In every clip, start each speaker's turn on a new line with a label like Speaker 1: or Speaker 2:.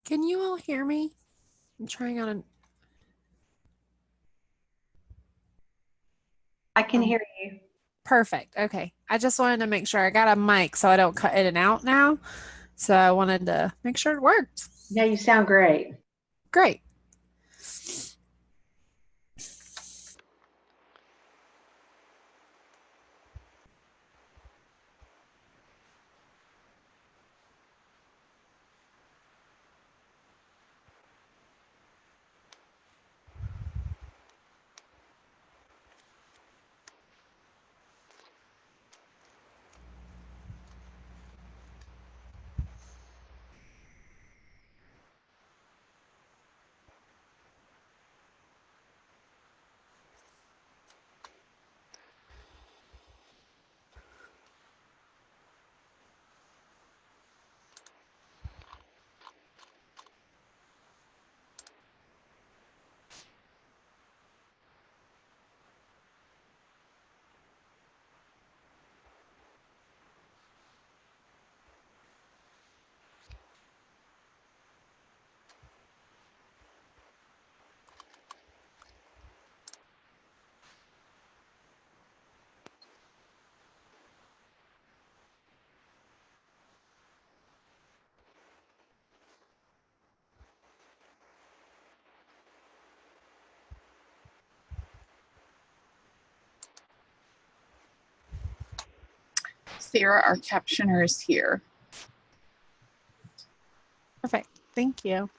Speaker 1: Can you all hear me? I'm trying on
Speaker 2: I can hear you.
Speaker 1: perfect. Okay. I just wanted to make sure I got a mic so I don't cut in and out now. So I wanted to make sure it worked.
Speaker 2: Yeah, you sound great.
Speaker 1: Great.
Speaker 3: Sarah, our captioner, is here.
Speaker 1: Perfect. Thank you.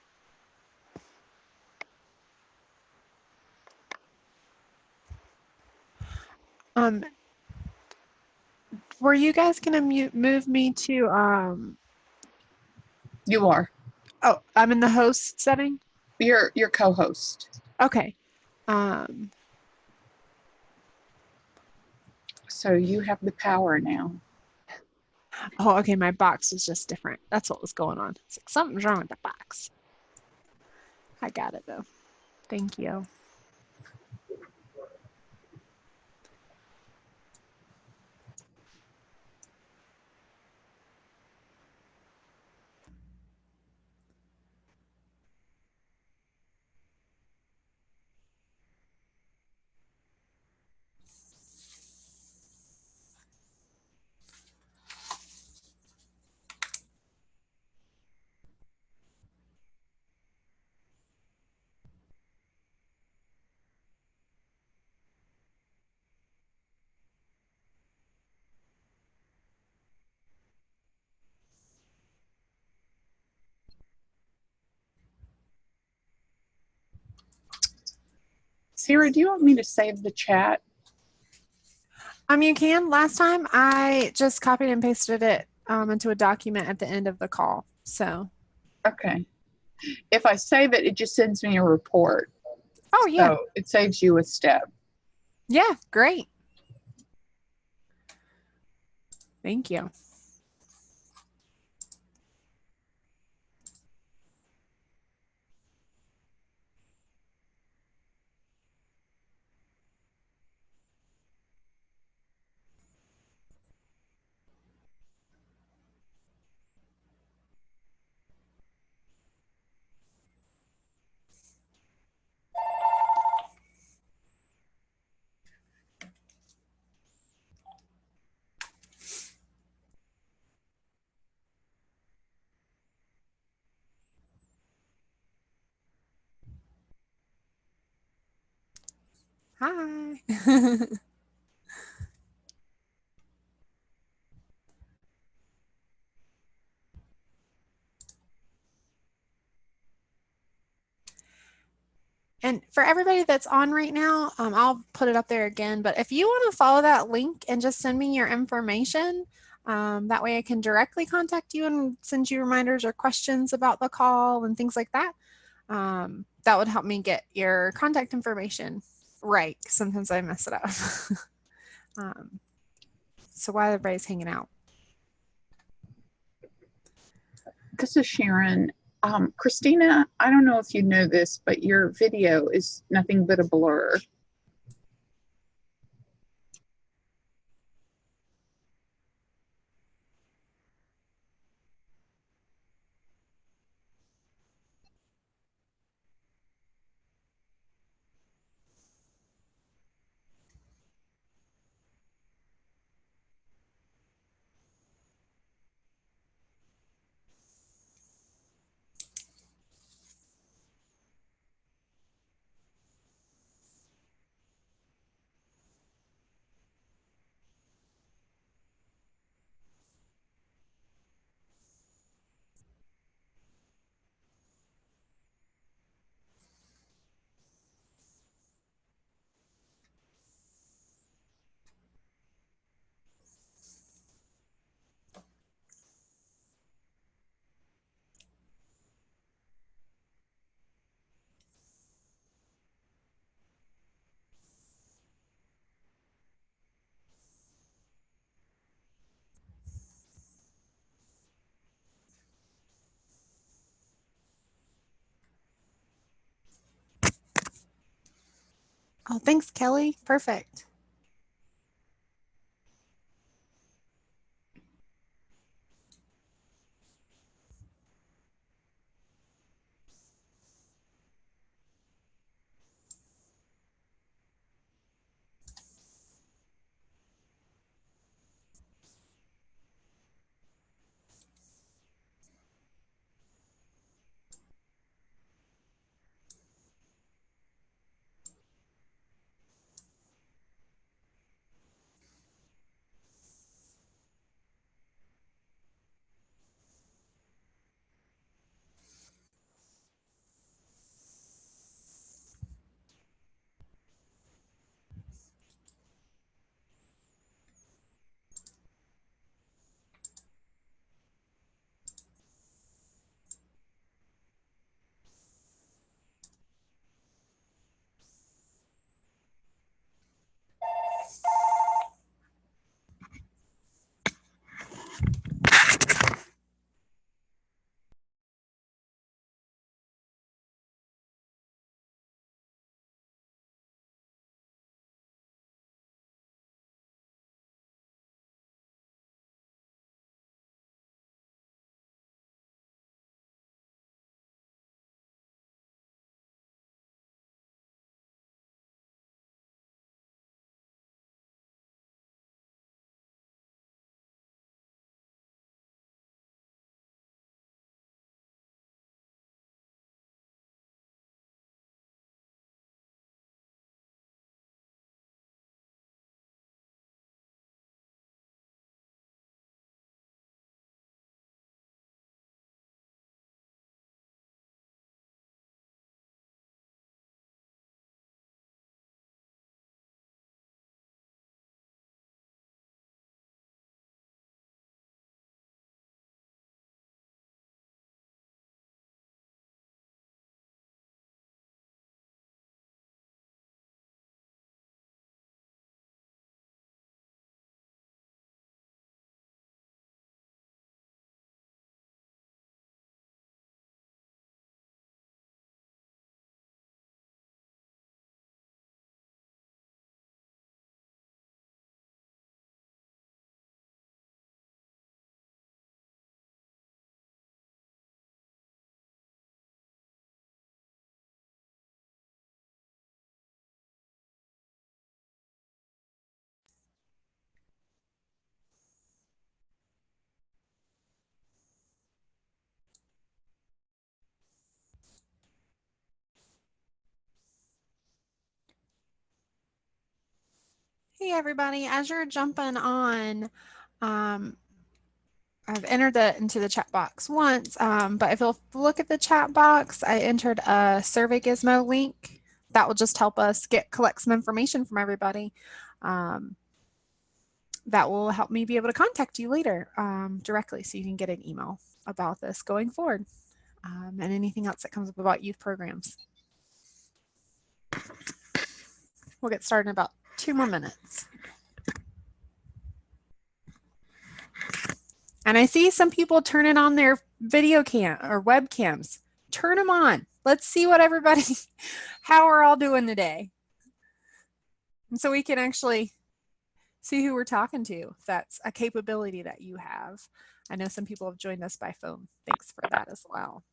Speaker 1: Were you guys gonna move me to
Speaker 3: You are.
Speaker 1: Oh, I'm in the host setting?
Speaker 3: You're co-host.
Speaker 1: Okay.
Speaker 3: So you have the power now.
Speaker 1: Oh, okay, my box was just different. That's what was going on. It's like something's wrong with the box. I got it though. Thank you.
Speaker 3: Sarah, do you want me to save the chat?
Speaker 1: You can. Last time I just copied and pasted it into a document at the end of the call. So.
Speaker 3: Okay. If I save it, it just sends me a report.
Speaker 1: Oh, yeah.
Speaker 3: So it saves you a step.
Speaker 1: Yeah, great. Thank you. Hi. And for everybody that's on right now, I'll put it up there again. But if you want to follow that link and just send me your information, that way I can directly contact you and send you reminders or questions about the call and things like that. That would help me get your contact information right. Sometimes I mess it up. So while everybody's hanging out.
Speaker 3: This is Sharon. Christina, I don't know if you know this, but your video is nothing but a blur.
Speaker 1: Oh, thanks, Kelly. Perfect. Hey, everybody. As you're jumping on, I've entered that into the chat box once, but if you'll look at the chat box, I entered a survey gizmo link that will just help us collect some information from everybody. That will help me be able to contact you later directly so you can get an email about this going forward and anything else that comes up about youth programs. We'll get started in about 2 more minutes. And I see some people turning on their video cam or webcams. Turn them on. Let's see what everybody, how we're all doing today. And so we can actually see who we're talking to, if that's a capability that you have. I know some people have joined us by phone. Thanks for that as well.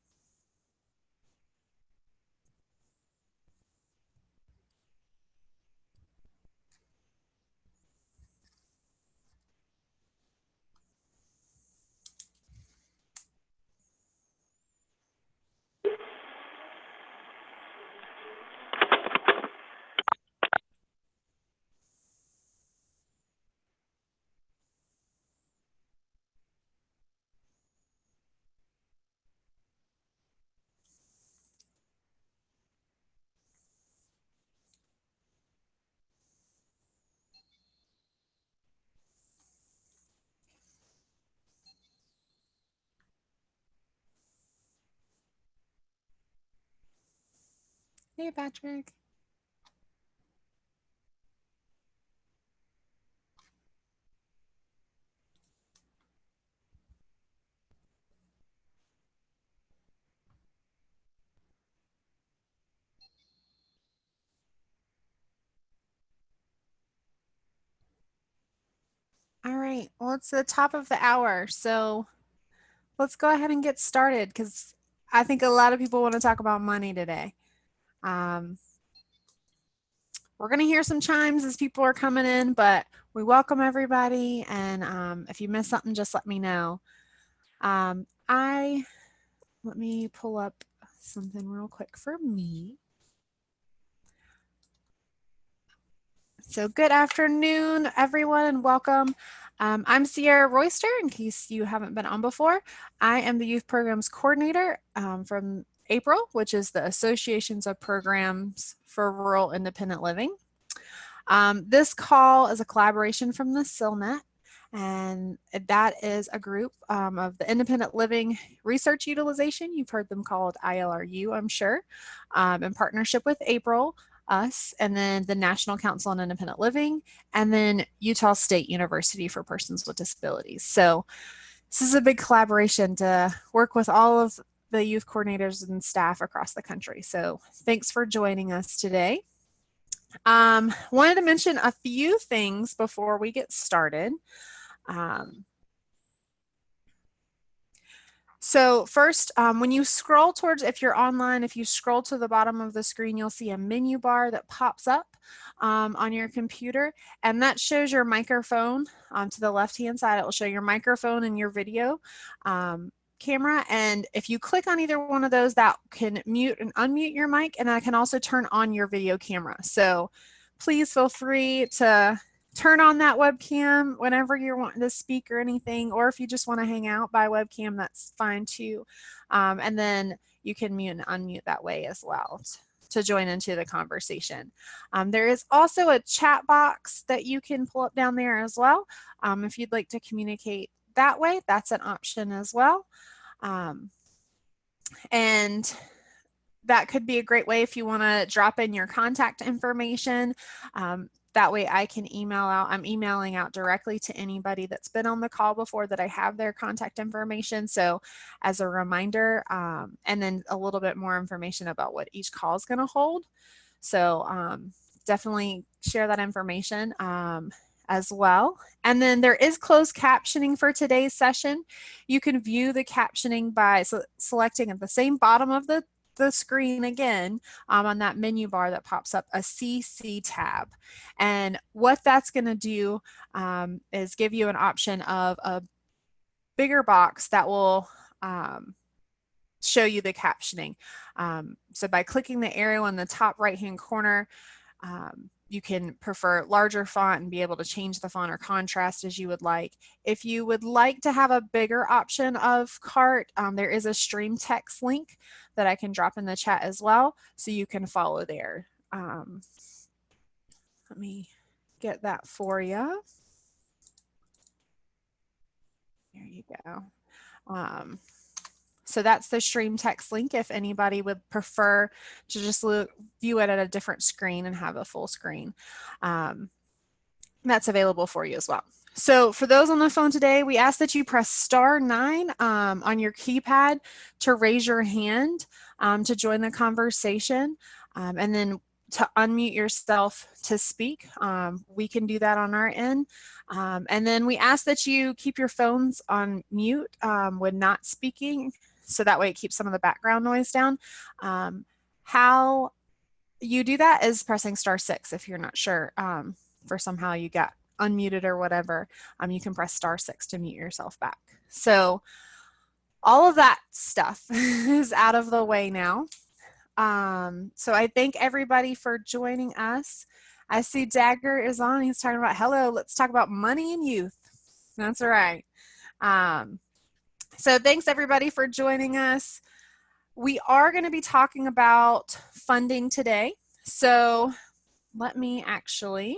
Speaker 1: Hey, Patrick. All right, well, it's the top of the hour, so let's go ahead and get started because I think a lot of people want to talk about money today. We're going to hear some chimes as people are coming in, but we welcome everybody, and if you miss something, just let me know. Let me pull up something real quick for me. So good afternoon, everyone, and welcome. I'm Sierra Royster, in case you haven't been on before. I am the Youth Programs Coordinator from April, which is the Associations of Programs for Rural Independent Living. This call is a collaboration from the SILNet, and that is a group of the Independent Living Research Utilization. You've heard them called ILRU, I'm sure, in partnership with April, us, and then the National Council on Independent Living, and then Utah State University for Persons with Disabilities. So this is a big collaboration to work with all of the youth coordinators and staff across the country. So thanks for joining us today. Wanted to mention a few things before we get started. So first, when you scroll towards, if you're online, if you scroll to the bottom of the screen, you'll see a menu bar that pops up on your computer, and that shows your microphone. To the left-hand side, it will show your microphone and your video camera, and if you click on either one of those, that can mute and unmute your mic, and that can also turn on your video camera. So please feel free to turn on that webcam whenever you're wanting to speak or anything, or if you just want to hang out by webcam, that's fine too. And then you can mute and unmute that way as well to join into the conversation. There is also a chat box that you can pull up down there as well. If you'd like to communicate that way, that's an option as well. And that could be a great way if you want to drop in your contact information. That way I can email out. I'm emailing out directly to anybody that's been on the call before that I have their contact information. So as a reminder, and then a little bit more information about what each call is going to hold. So definitely share that information as well. And then there is closed captioning for today's session. You can view the captioning by selecting at the same bottom of the screen again on that menu bar that pops up, a CC tab. And what that's going to do is give you an option of a bigger box that will show you the captioning. So by clicking the arrow in the top right hand corner, you can prefer larger font and be able to change the font or contrast as you would like. If you would like to have a bigger option of cart, there is a stream text link that I can drop in the chat as well, so you can follow there. Let me get that for you. There you go. So that's the stream text link if anybody would prefer to just view it at a different screen and have a full screen. That's available for you as well. So for those on the phone today, we ask that you press *9 on your keypad to raise your hand to join the conversation, and then to unmute yourself to speak. We can do that on our end. And then we ask that you keep your phones on mute when not speaking, so that way it keeps some of the background noise down. How you do that is pressing *6 if you're not sure. For somehow you got unmuted or whatever, you can press *6 to mute yourself back. So all of that stuff is out of the way now. So I thank everybody for joining us. I see Dagger is on. He's talking about, hello, let's talk about money and youth. That's right. So thanks everybody for joining us. We are going to be talking about funding today. So let me actually,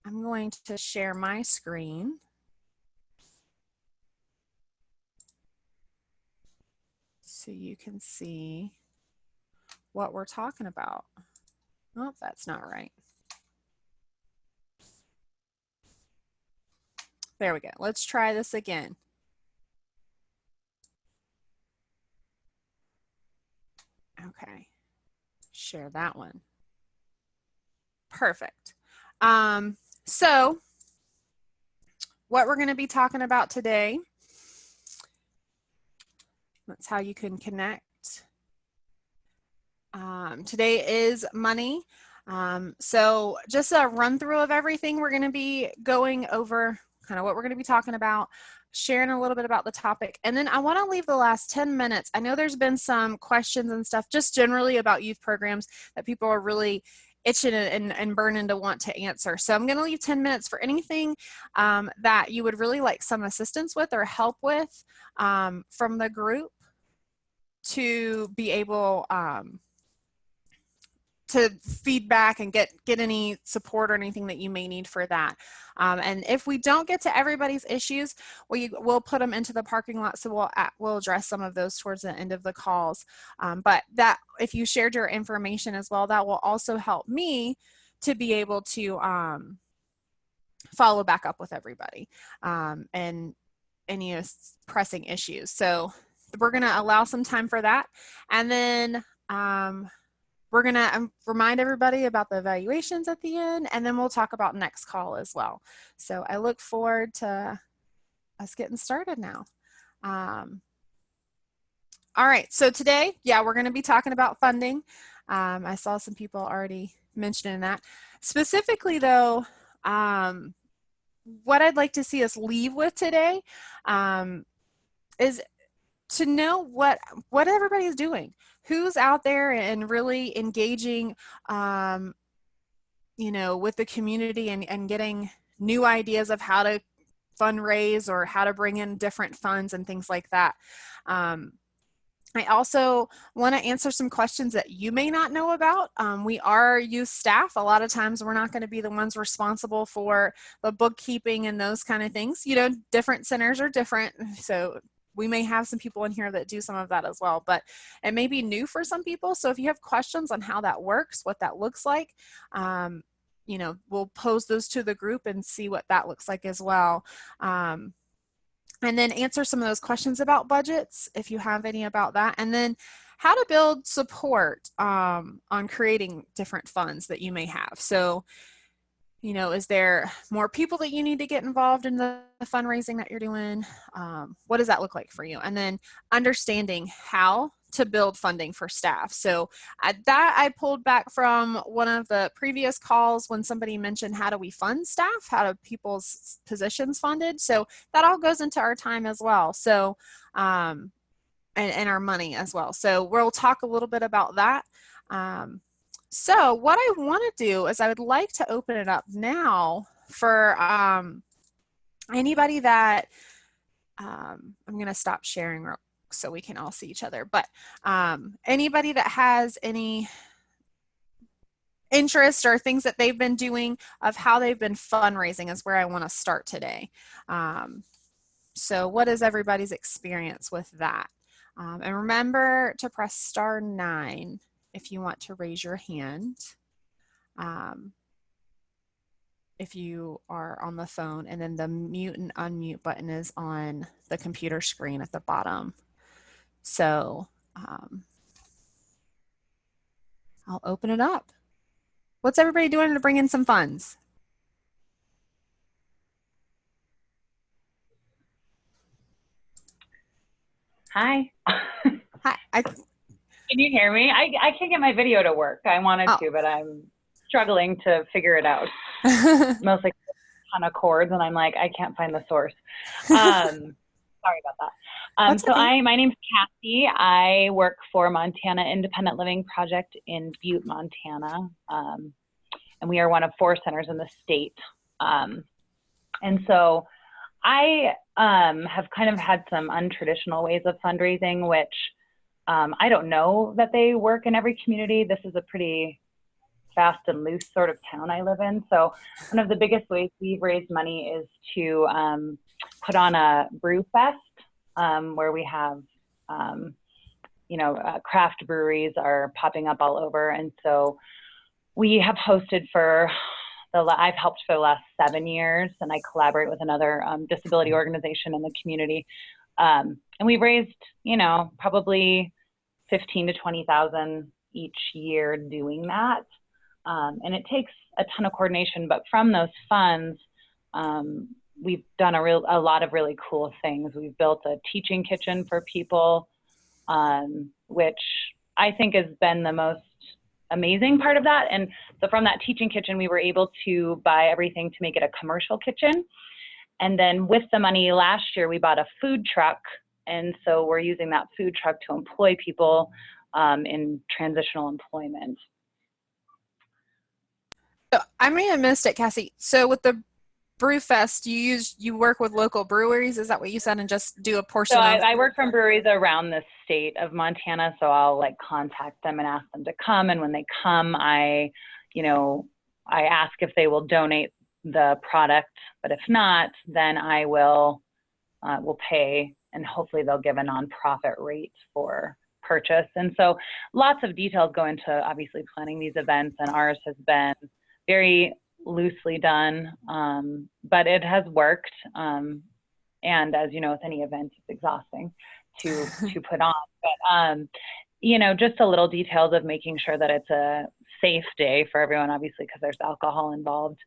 Speaker 1: I'm going to share my screen. So you can see what we're talking about. Oh, that's not right. There we go. Let's try this again. Okay, share that one. Perfect. So what we're going to be talking about today. That's how you can connect. Today is money. So just a run through of everything. We're going to be going over kind of what we're going to be talking about, sharing a little bit about the topic. And then I want to leave the last 10 minutes. I know there's been some questions and stuff just generally about youth programs that people are really itching and burning to want to answer. So I'm going to leave 10 minutes for anything that you would really like some assistance with or help with from the group to be able to feedback and get any support or anything that you may need for that. And if we don't get to everybody's issues, we'll put them into the parking lot, so we'll address some of those towards the end of the calls. But that, if you shared your information as well, that will also help me to be able to follow back up with everybody and any pressing issues. So we're going to allow some time for that. And then we're going to remind everybody about the evaluations at the end, and then we'll talk about next call as well. So I look forward to us getting started now. All right, so today, we're going to be talking about funding. I saw some people already mentioning that. Specifically though, what I'd like to see us leave with today is to know what everybody's doing, who's out there and really engaging, with the community and getting new ideas of how to fundraise or how to bring in different funds and things like that. I also want to answer some questions that you may not know about. We are youth staff. A lot of times we're not going to be the ones responsible for the bookkeeping and those kind of things. Different centers are different. So we may have some people in here that do some of that as well, but it may be new for some people. So if you have questions on how that works, what that looks like, we'll pose those to the group and see what that looks like as well. And then answer some of those questions about budgets, if you have any about that. And then how to build support on creating different funds that you may have. So, is there more people that you need to get involved in the fundraising that you're doing? What does that look like for you? And then understanding how to build funding for staff. So that I pulled back from one of the previous calls when somebody mentioned how do we fund staff, how do people's positions funded. So that all goes into our time as well. So, and our money as well. So we'll talk a little bit about that. So what I want to do is I would like to open it up now for anybody that, I'm going to stop sharing so we can all see each other, but anybody that has any interest or things that they've been doing of how they've been fundraising is where I want to start today. So what is everybody's experience with that? And remember to press *9 if you want to raise your hand. If you are on the phone, and then the mute and unmute button is on the computer screen at the bottom. So I'll open it up. What's everybody doing to bring in some funds?
Speaker 2: Hi.
Speaker 1: Hi.
Speaker 2: Can you hear me? I can't get my video to work. I wanted to, but I'm struggling to figure it out. Mostly a ton of cords, and I'm like, I can't find the source. Sorry about that. My name's Kathy. I work for Montana Independent Living Project in Butte, Montana. And we are one of 4 centers in the state. And so I have kind of had some untraditional ways of fundraising, which I don't know that they work in every community. This is a pretty fast and loose sort of town I live in. So one of the biggest ways we've raised money is to put on a brew fest where we have, craft breweries are popping up all over. And so we have hosted I've helped for the last 7 years, and I collaborate with another disability organization in the community. And we've raised, probably 15 to 20,000 each year doing that. And it takes a ton of coordination, but from those funds, we've done a lot of really cool things. We've built a teaching kitchen for people, which I think has been the most amazing part of that. And so from that teaching kitchen, we were able to buy everything to make it a commercial kitchen. And then with the money last year, we bought a food truck. And so we're using that food truck to employ people in transitional employment.
Speaker 1: So I may have missed it, Cassie. So with the Brewfest, you work with local breweries? Is that what you said, and just do a portion
Speaker 2: So
Speaker 1: of?
Speaker 2: I work from breweries around the state of Montana. So I'll like contact them and ask them to come. And when they come, I ask if they will donate the product. But if not, then I will pay, and hopefully they'll give a nonprofit rate for purchase. And so lots of details go into obviously planning these events, and ours has been very loosely done, but it has worked. And as you know, with any event, it's exhausting to put on. But just a little details of making sure that it's a safe day for everyone, obviously, because there's alcohol involved.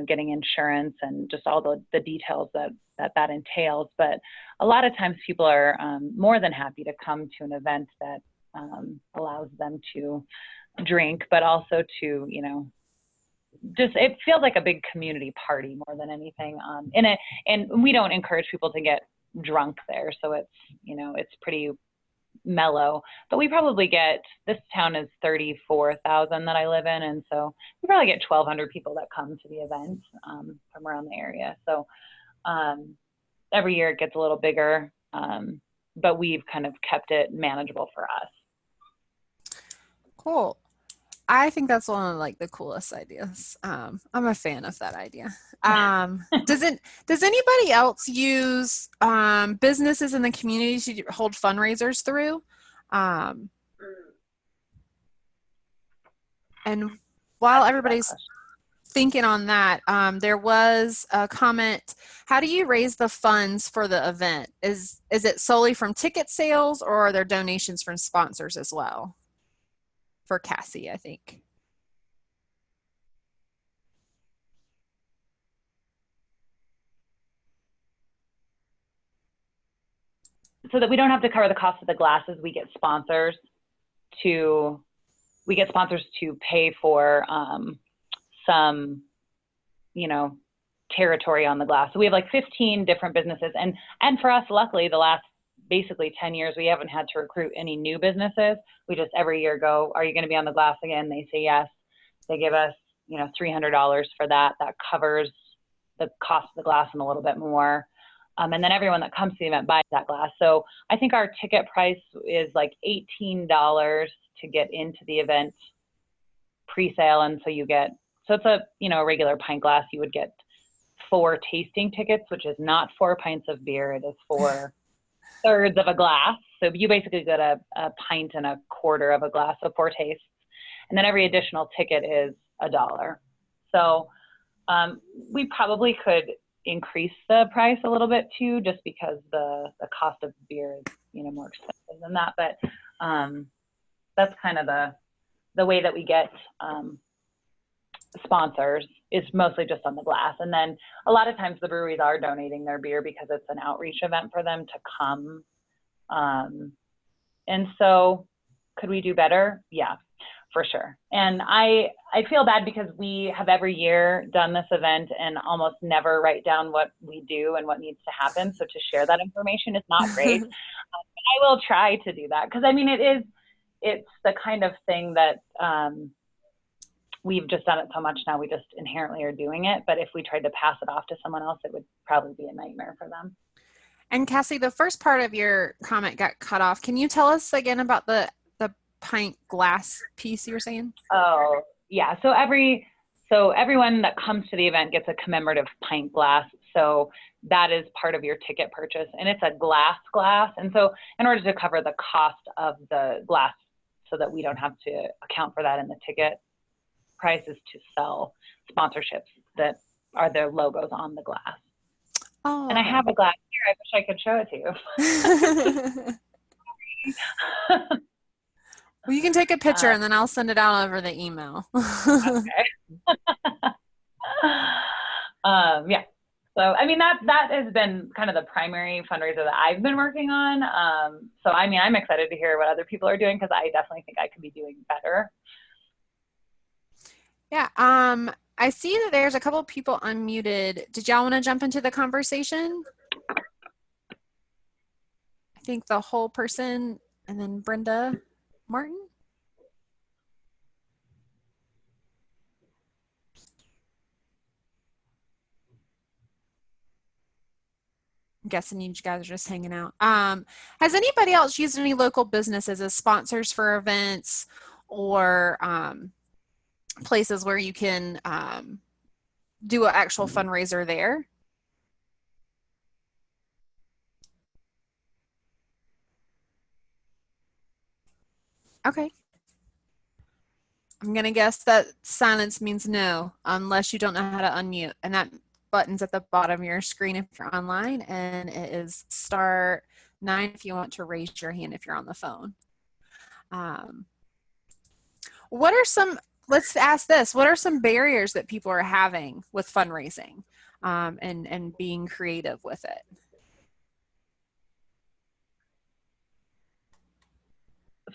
Speaker 2: Getting insurance and just all the details that entails. But a lot of times people are more than happy to come to an event that allows them to drink, but also to, just, it feels like a big community party more than anything. And we don't encourage people to get drunk there. So it's, it's pretty mellow, but we probably this town is 34,000 that I live in. And so we probably get 1,200 people that come to the event from around the area. So every year it gets a little bigger, but we've kind of kept it manageable for us.
Speaker 1: Cool. I think that's one of the coolest ideas. I'm a fan of that idea. Does anybody else use businesses in the community to hold fundraisers through? And while everybody's thinking on that, there was a comment. How do you raise the funds for the event? Is it solely from ticket sales, or are there donations from sponsors as well? For Cassie, I think.
Speaker 2: So that we don't have to cover the cost of the glasses, we get sponsors to pay for some, territory on the glass. So we have like 15 different businesses, and for us, luckily, the last basically 10 years, we haven't had to recruit any new businesses. We just every year go, are you going to be on the glass again? They say yes. They give us, $300 for that. That covers the cost of the glass and a little bit more. And then everyone that comes to the event buys that glass. So I think our ticket price is like $18 to get into the event pre-sale. And so it's a regular pint glass. You would get 4 tasting tickets, which is not 4 pints of beer. It is 4 thirds of a glass. So you basically get a pint and a quarter of a glass of 4 tastes. And then every additional ticket is $1. So we probably could increase the price a little bit too, just because the cost of beer is, more expensive than that. But that's kind of the way that we get sponsors is mostly just on the glass. And then a lot of times the breweries are donating their beer because it's an outreach event for them to come. And so could we do better? Yeah, for sure. And I feel bad because we have every year done this event and almost never write down what we do and what needs to happen. So to share that information is not great. I will try to do that because it's the kind of thing that we've just done it so much now, we just inherently are doing it. But if we tried to pass it off to someone else, it would probably be a nightmare for them.
Speaker 1: And Cassie, the first part of your comment got cut off. Can you tell us again about the pint glass piece you were saying?
Speaker 2: Oh, yeah. So everyone that comes to the event gets a commemorative pint glass. So that is part of your ticket purchase, and it's a glass. And so in order to cover the cost of the glass so that we don't have to account for that in the ticket prices, to sell sponsorships that are their logos on the glass. Oh. And I have a glass here. I wish I could show it to
Speaker 1: you. Well, you can take a picture and then I'll send it out over the email.
Speaker 2: Okay. Yeah. So, I mean, that has been kind of the primary fundraiser that I've been working on. So, I mean, I'm excited to hear what other people are doing, because I definitely think I could be doing better.
Speaker 1: Yeah. I see that there's a couple of people unmuted. Did y'all want to jump into the conversation? I think the whole person, and then Brenda Martin. I'm guessing you guys are just hanging out. Has anybody else used any local businesses as sponsors for events, or places where you can do an actual fundraiser there? Okay. I'm going to guess that silence means no, unless you don't know how to unmute. And that button's at the bottom of your screen if you're online, and it is *9 if you want to raise your hand if you're on the phone. What are some, let's ask this, what are some barriers that people are having with fundraising and being creative with it?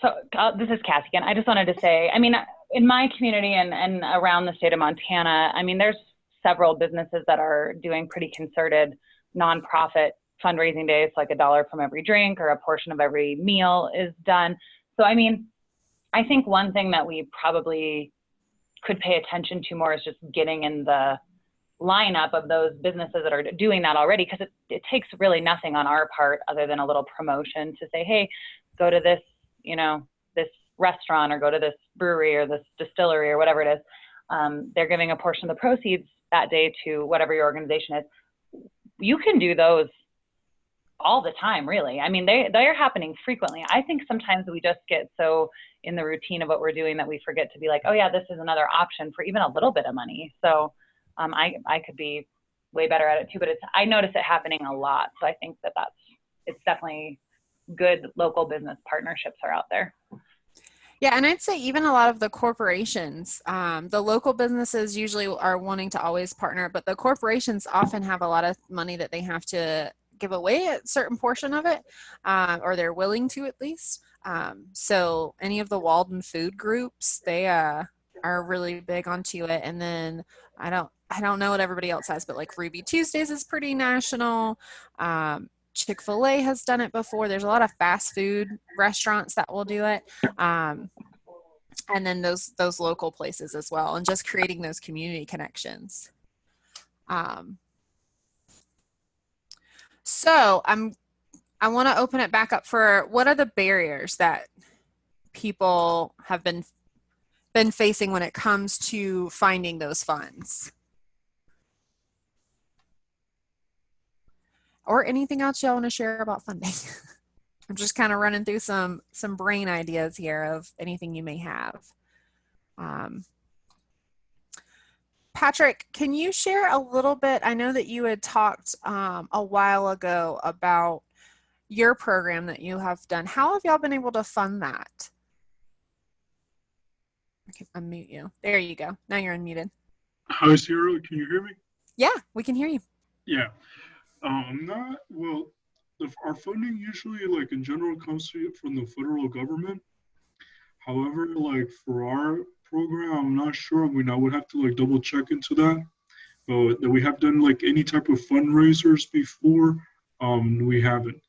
Speaker 2: So this is Cassie again. I just wanted to say, I mean, in my community and around the state of Montana, I mean, there's several businesses that are doing pretty concerted nonprofit fundraising days, like $1 from every drink or a portion of every meal is done. So, I mean, I think one thing that we probably could pay attention to more is just getting in the lineup of those businesses that are doing that already, because it takes really nothing on our part other than a little promotion to say, hey, go to this, you know, this restaurant, or go to this brewery or this distillery or whatever it is. They're giving a portion of the proceeds that day to whatever your organization is. You can do those all the time, really. I mean, they are happening frequently. I think sometimes we just get so in the routine of what we're doing that we forget to be like, oh yeah, this is another option for even a little bit of money. So I could be way better at it too, but I notice it happening a lot. So I think it's definitely good local business partnerships are out there.
Speaker 1: Yeah, and I'd say even a lot of the corporations, the local businesses usually are wanting to always partner, but the corporations often have a lot of money that they have to give away a certain portion of it, or they're willing to at least. So any of the Walden food groups, they are really big onto it. And then I don't know what everybody else has, but like Ruby Tuesdays is pretty national. Chick-fil-A has done it before. There's a lot of fast food restaurants that will do it. And then those local places as well, and just creating those community connections. So I want to open it back up for what are the barriers that people have been facing when it comes to finding those funds? Or anything else y'all want to share about funding? I'm just kind of running through some brain ideas here of anything you may have. Patrick, can you share a little bit? I know that you had talked a while ago about your program that you have done. How have y'all been able to fund that? I can unmute you. There you go. Now you're unmuted.
Speaker 4: Hi, Sarah. Can you hear me?
Speaker 1: Yeah, we can hear you.
Speaker 4: Yeah. Our funding usually, like in general, comes from the federal government. However, like for our program, I'm not sure. I mean, I would have to like double check into that. But that we have done like any type of fundraisers before, we haven't.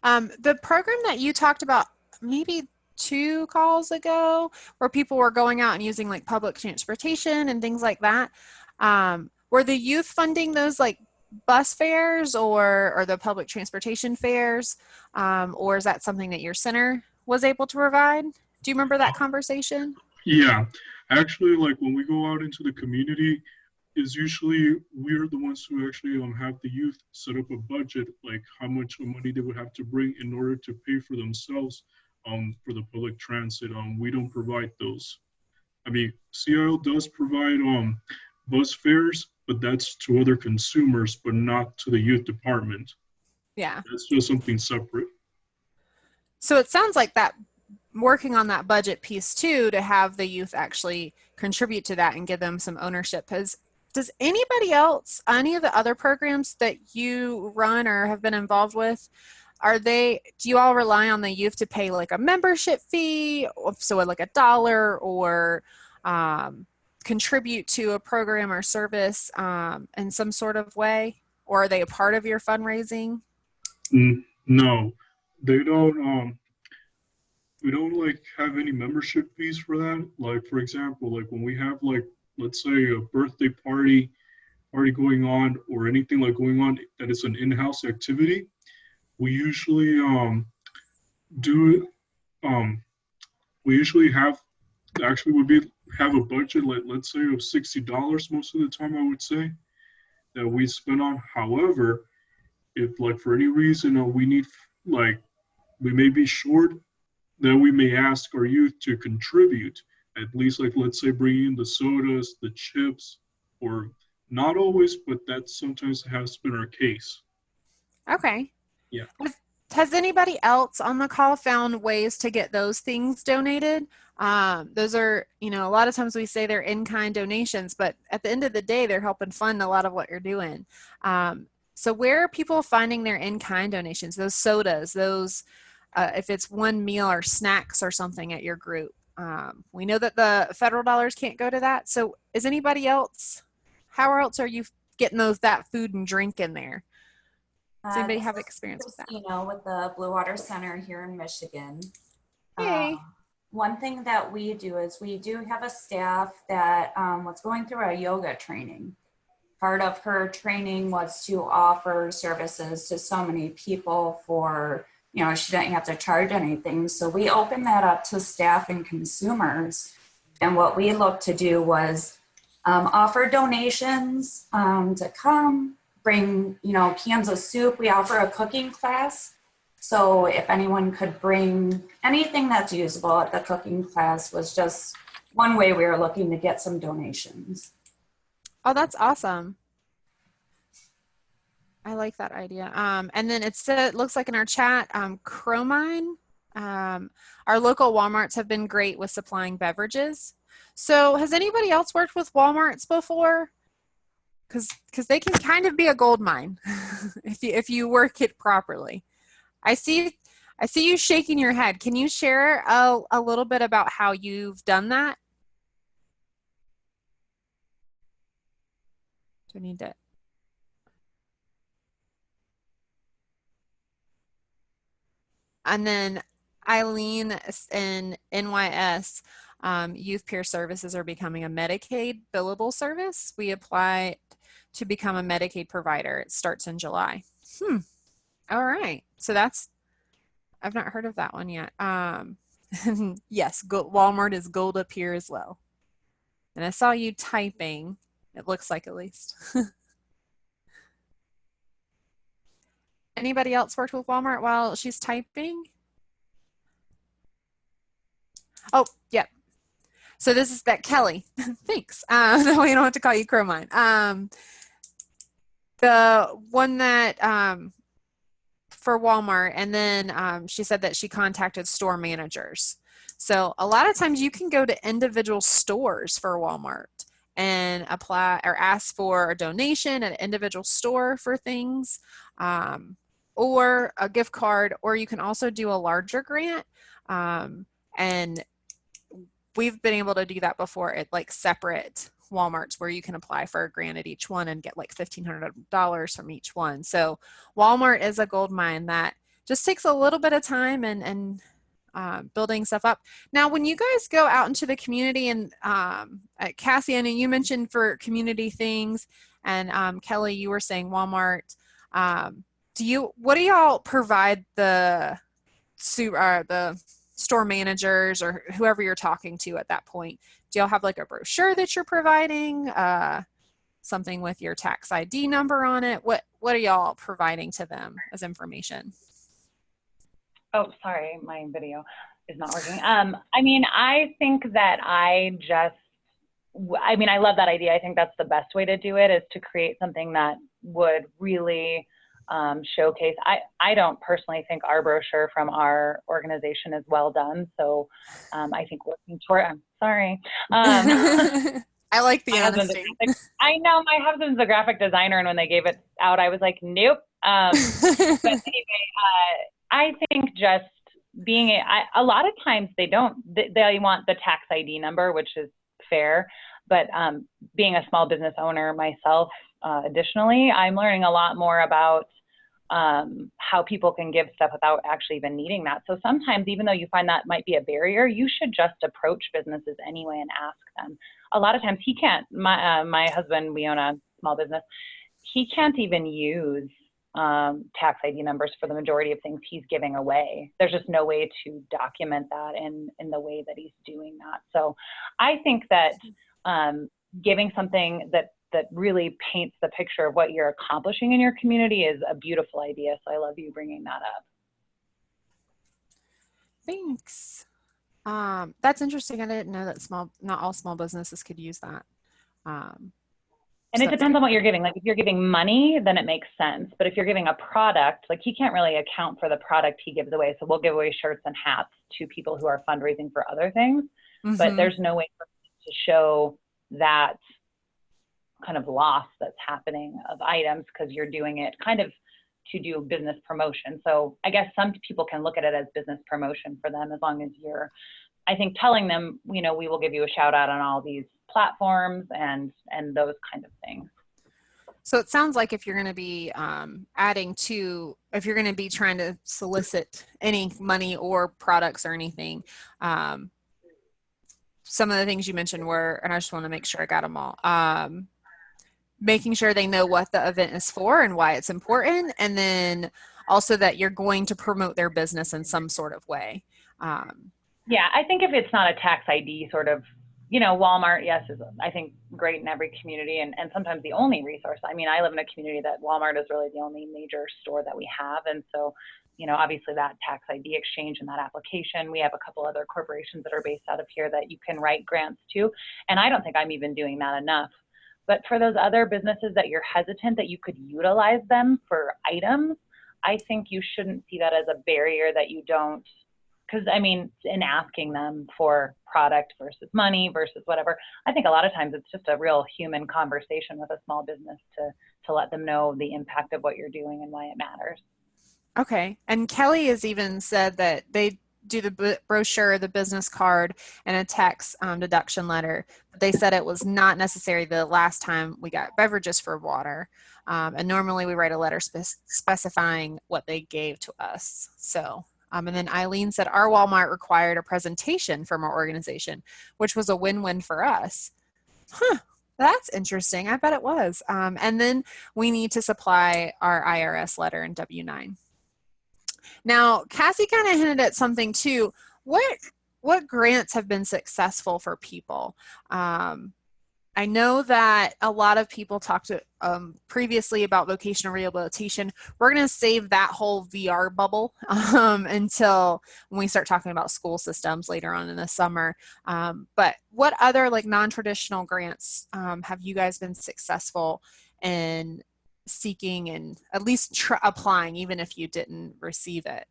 Speaker 1: The program that you talked about maybe 2 calls ago, where people were going out and using like public transportation and things like that, were the youth funding those like bus fares or the public transportation fares, or is that something that your center was able to provide? Do you remember that conversation?
Speaker 4: Yeah, actually, like when we go out into the community, is usually we're the ones who actually have the youth set up a budget, like how much money they would have to bring in order to pay for themselves for the public transit. We don't provide those. I mean, CIL does provide bus fares, but that's to other consumers, but not to the youth department.
Speaker 1: Yeah.
Speaker 4: That's just something separate.
Speaker 1: So it sounds like that working on that budget piece too, to have the youth actually contribute to that and give them some ownership. Does anybody else, any of the other programs that you run or have been involved with, do you all rely on the youth to pay like a membership fee, so like $1, or contribute to a program or service in some sort of way? Or are they a part of your fundraising?
Speaker 4: No, they don't. We don't like have any membership fees for that. Like, for example, like when we have like, let's say a birthday party going on, or anything like going on that is an in-house activity, we usually do we usually have have a budget, like let's say of $60 most of the time, I would say, that we spend on. However, if like for any reason we need, like, we may be short, then we may ask our youth to contribute, at least, like, let's say bringing in the sodas, the chips, or not always, but that sometimes has been our case.
Speaker 1: Okay.
Speaker 4: Yeah.
Speaker 1: Has anybody else on the call found ways to get those things donated? Those are, a lot of times we say they're in-kind donations, but at the end of the day, they're helping fund a lot of what you're doing. So where are people finding their in-kind donations? Those sodas, those, if it's one meal or snacks or something at your group. We know that the federal dollars can't go to that. So is anybody else, how else are you getting that food and drink in there? Does anybody have experience with that?
Speaker 5: With the Blue Water Center here in Michigan.
Speaker 1: Hey.
Speaker 5: One thing that we do is we do have a staff that was going through a yoga training. Part of her training was to offer services to so many people for, she didn't have to charge anything. So we opened that up to staff and consumers. And what we looked to do was offer donations to come, bring, cans of soup. We offer a cooking class. So if anyone could bring anything that's usable at the cooking class, was just one way we were looking to get some donations.
Speaker 1: Oh, that's awesome. I like that idea. And then it looks like in our chat, Cromine, our local Walmarts have been great with supplying beverages. So has anybody else worked with Walmarts before? Because they can kind of be a gold mine if you work it properly. I see you shaking your head. Can you share a little bit about how you've done that? Do I need to? And then Eileen in NYS, Youth Peer Services are becoming a Medicaid billable service. We apply to become a Medicaid provider. It starts in July. All right. So I've not heard of that one yet. Yes, Walmart is gold up here as well. And I saw you typing, it looks like, at least. Anybody else worked with Walmart while she's typing? Oh, yep. So this is that Kelly. Thanks. That way you don't have to call you Cromine. The one that for Walmart, and then she said that she contacted store managers. So a lot of times you can go to individual stores for Walmart and apply or ask for a donation at an individual store for things, or a gift card, or you can also do a larger grant. And we've been able to do that before at like separate Walmarts where you can apply for a grant at each one and get like $1,500 from each one. So Walmart is a gold mine that just takes a little bit of time and building stuff up. Now, when you guys go out into the community, and Cassie, I know you mentioned for community things, and Kelly, you were saying Walmart. What do y'all provide the store managers or whoever you're talking to at that point? Do y'all have like a brochure that you're providing, something with your tax ID number on it? What are y'all providing to them as information?
Speaker 2: Oh, sorry, my video is not working. I think that I love that idea. I think that's the best way to do it, is to create something that would really showcase. I don't personally think our brochure from our organization is well done. So I think working toward, I'm sorry.
Speaker 1: I like the
Speaker 2: my
Speaker 1: honesty.
Speaker 2: I know my husband's a graphic designer, and when they gave it out, I was like, nope. But anyway, I think just being a lot of times they want the tax ID number, which is fair. But being a small business owner myself, additionally, I'm learning a lot more about how people can give stuff without actually even needing that. So sometimes, even though you find that might be a barrier, you should just approach businesses anyway and ask them. A lot of times he can't, my husband, we own a small business, he can't even use tax ID numbers for the majority of things he's giving away. There's just no way to document that in the way that he's doing that. So I think that giving something that really paints the picture of what you're accomplishing in your community is a beautiful idea. So I love you bringing that up.
Speaker 1: Thanks. That's interesting. I didn't know that not all small businesses could use that.
Speaker 2: And it depends on what you're giving. Like if you're giving money, then it makes sense. But if you're giving a product, like he can't really account for the product he gives away. So we'll give away shirts and hats to people who are fundraising for other things. Mm-hmm. But there's no way for him to show that kind of loss that's happening of items because you're doing it kind of to do business promotion. So I guess some people can look at it as business promotion for them as long as you're, I think, telling them, we will give you a shout out on all these platforms and those kind of things.
Speaker 1: So it sounds like if you're going to be if you're going to be trying to solicit any money or products or anything, some of the things you mentioned were, and I just want to make sure I got them all, making sure they know what the event is for and why it's important, and then also that you're going to promote their business in some sort of way.
Speaker 2: Yeah, I think if it's not a tax ID sort of, Walmart, yes, is, I think, great in every community and sometimes the only resource. I mean, I live in a community that Walmart is really the only major store that we have. And so, obviously that tax ID exchange and that application, we have a couple other corporations that are based out of here that you can write grants to. And I don't think I'm even doing that enough. But for those other businesses that you're hesitant that you could utilize them for items, I think you shouldn't see that as a barrier that you don't, because I mean, in asking them for product versus money versus whatever, I think a lot of times it's just a real human conversation with a small business to let them know the impact of what you're doing and why it matters.
Speaker 1: Okay. And Kelly has even said that they do the brochure, the business card, and a tax deduction letter. But they said it was not necessary the last time we got beverages for water. And normally we write a letter specifying what they gave to us. So, and then Eileen said our Walmart required a presentation from our organization, which was a win-win for us. Huh. That's interesting. I bet it was. And then we need to supply our IRS letter and W-9. Now, Cassie kind of hinted at something too. What grants have been successful for people? I know that a lot of people talked previously about vocational rehabilitation. We're going to save that whole VR bubble until when we start talking about school systems later on in the summer. But what other non-traditional grants have you guys been successful in seeking and at least applying, even if you didn't receive it?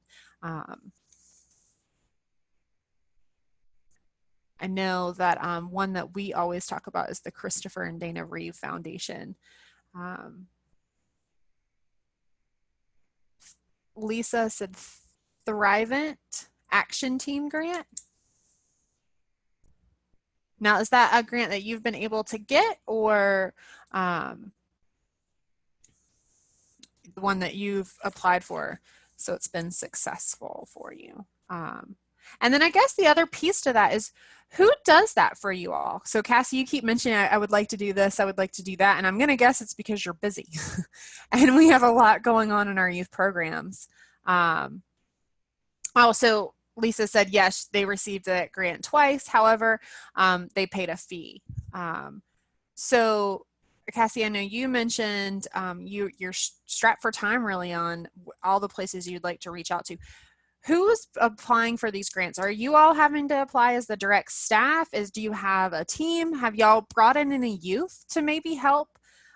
Speaker 1: I know that one that we always talk about is the Christopher and Dana Reeve Foundation. Lisa said Thrivent Action Team Grant. Now, is that a grant that you've been able to get, or the one that you've applied for, so it's been successful for you? And then I guess the other piece to that is, who does that for you all? So Cassie, you keep mentioning, I would like to do this, I would like to do that. And I'm going to guess it's because you're busy. And we have a lot going on in our youth programs. Also, Lisa said, yes, they received that grant twice. However, they paid a fee. So Cassie, I know you mentioned you're strapped for time really on all the places you'd like to reach out to. Who's applying for these grants? Are you all having to apply as the direct staff? Do you have a team? Have y'all brought in any youth to maybe help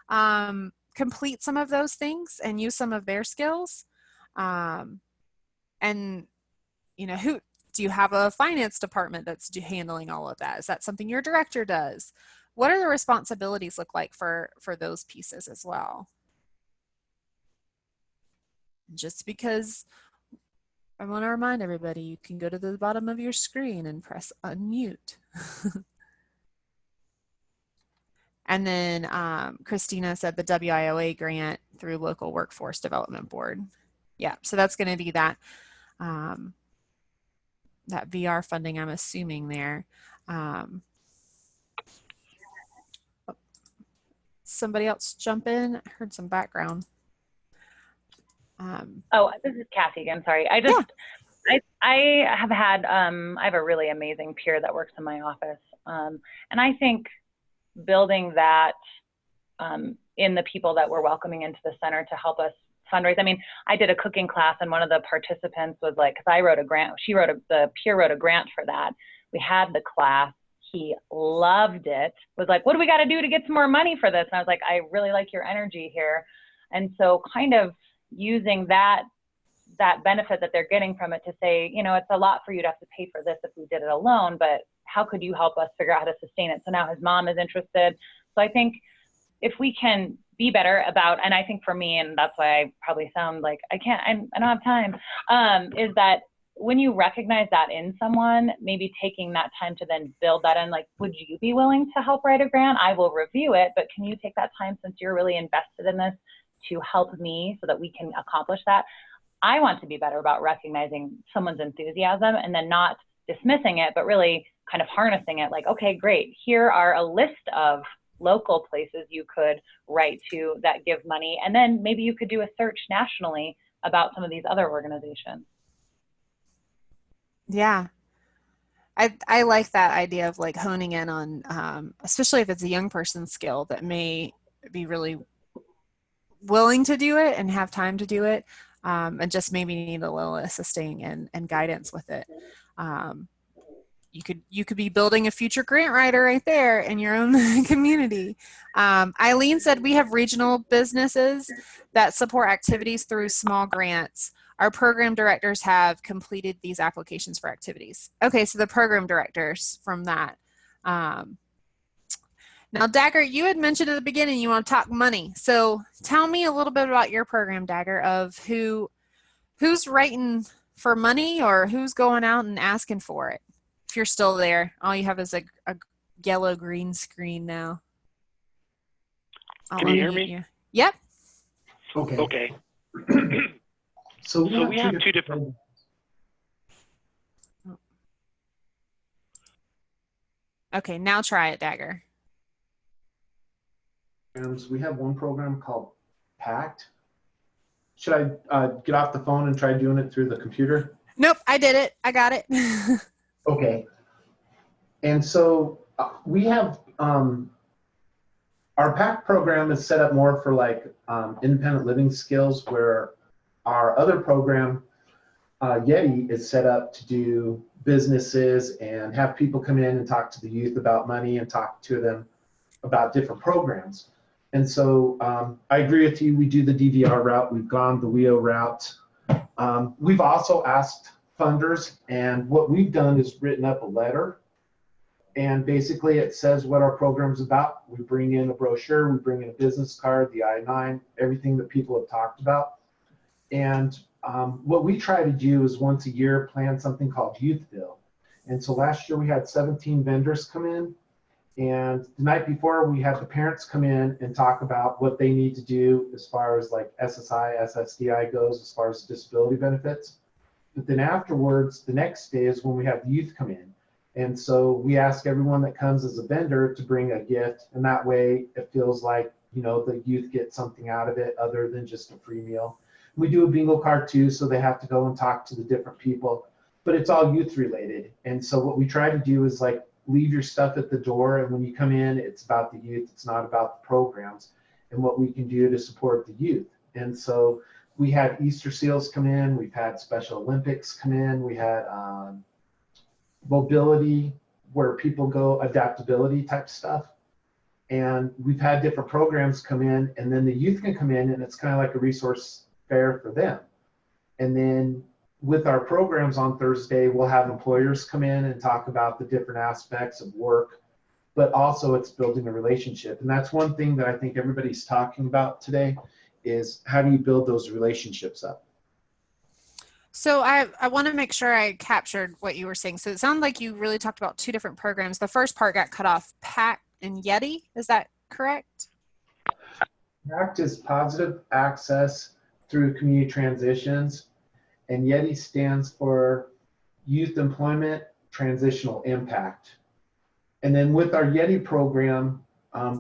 Speaker 1: kind complete some of those things and use some of their skills. And, you know, do you have a finance department that's handling all of that? Is that something your director does? What are the responsibilities look like for those pieces as well? Just because I want to remind everybody, you can go to the bottom of your screen and press unmute. And then Christina said the WIOA grant through Local Workforce Development Board. Yeah, so that's going to be that that VR funding, I'm assuming there. Somebody else jump in. I heard some background.
Speaker 2: Oh, this is Kathy again. Sorry. I have had, I have a really amazing peer that works in my office. And I think building that in the people that we're welcoming into the center to help us fundraise. I mean, I did a cooking class and one of the participants was like, because I wrote a grant, the peer wrote a grant for that. We had the class. He loved it, was like, what do we got to do to get some more money for this? And I was like, I really like your energy here. And so kind of using that benefit that they're getting from it to say, you know, it's a lot for you to have to pay for this if we did it alone, but how could you help us figure out how to sustain it? So now his mom is interested. So I think if we can be better about, and I think for me, and that's why I probably sound like I don't have time, is that when you recognize that in someone, maybe taking that time to then build that in, like, would you be willing to help write a grant? I will review it, but can you take that time since you're really invested in this to help me so that we can accomplish that? I want to be better about recognizing someone's enthusiasm and then not dismissing it, but really kind of harnessing it. Like, okay, great. Here are a list of local places you could write to that give money. And then maybe you could do a search nationally about some of these other organizations.
Speaker 1: Yeah. I like that idea of like honing in on, especially if it's a young person's skill that may be really willing to do it and have time to do it, and just maybe need a little assisting and guidance with it. You could be building a future grant writer right there in your own community. Eileen said we have regional businesses that support activities through small grants. Our program directors have completed these applications for activities. Okay, so the program directors from that. Now, Dagger, you had mentioned at the beginning you want to talk money. So tell me a little bit about your program, Dagger, of who's writing for money or who's going out and asking for it. If you're still there, all you have is a yellow-green screen now.
Speaker 6: Can you hear me?
Speaker 1: You. Yep.
Speaker 6: Okay.
Speaker 7: So we have
Speaker 6: two different.
Speaker 1: Okay, now try it, Dagger.
Speaker 7: We have one program called PACT. Should I get off the phone and try doing it through the computer?
Speaker 1: Nope, I did it. I got it.
Speaker 7: Okay. And so we have, our PACT program is set up more for like independent living skills, where our other program, Yeti, is set up to do businesses and have people come in and talk to the youth about money and talk to them about different programs. And so I agree with you. We do the DVR route. We've gone the WIO route. We've also asked funders, and what we've done is written up a letter, and basically it says what our program's about. We bring in a brochure, we bring in a business card, the I-9, everything that people have talked about. And what we try to do is once a year plan something called Youthville. And so last year we had 17 vendors come in, and the night before we had the parents come in and talk about what they need to do as far as like SSI, SSDI goes, as far as disability benefits. But then afterwards, the next day is when we have the youth come in. And so we ask everyone that comes as a vendor to bring a gift, and that way it feels like, you know, the youth get something out of it other than just a free meal. We do a bingo card too, so they have to go and talk to the different people, but it's all youth related. And so what we try to do is like leave your stuff at the door, and when you come in, it's about the youth, it's not about the programs and what we can do to support the youth. And so we had Easter Seals come in, we've had Special Olympics come in, we had mobility, where people go, adaptability type stuff. And we've had different programs come in, and then the youth can come in, and it's kind of like a resource fair for them. And then with our programs on Thursday, we'll have employers come in and talk about the different aspects of work, but also it's building a relationship. And that's one thing that I think everybody's talking about today is how do you build those relationships up?
Speaker 1: So I want to make sure I captured what you were saying. So it sounded like you really talked about two different programs. The first part got cut off, PACT and Yeti. Is that correct?
Speaker 7: PACT is Positive Access Through Community Transitions, and Yeti stands for Youth Employment Transitional Impact. And then with our Yeti program,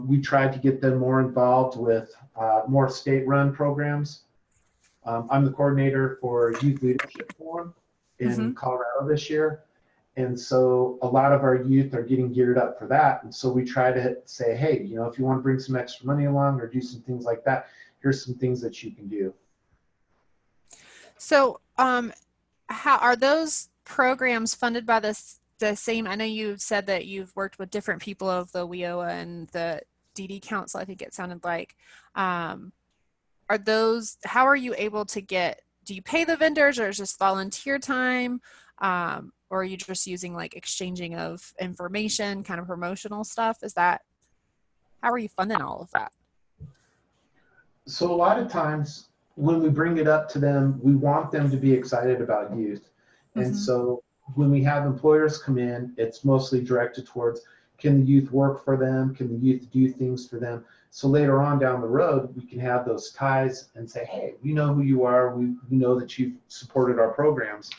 Speaker 7: we tried to get them more involved with more state-run programs. I'm the coordinator for Youth Leadership Forum in Colorado this year. And so a lot of our youth are getting geared up for that. And so we try to say, hey, you know, if you want to bring some extra money along or do some things like that, here's some things that you can do.
Speaker 1: So how are those programs funded by the same? I know you said that you've worked with different people of the WIOA and the DD Council, I think it sounded like. Are those, how are you able to get, do you pay the vendors or is just volunteer time? Or are you just using like exchanging of information, kind of promotional stuff? Is that, how are you funding all of that?
Speaker 7: So a lot of times when we bring it up to them, we want them to be excited about youth. And so when we have employers come in, it's mostly directed towards, can the youth work for them? Can the youth do things for them? So later on down the road, we can have those ties and say, hey, we know who you are. We know that you've supported our programs.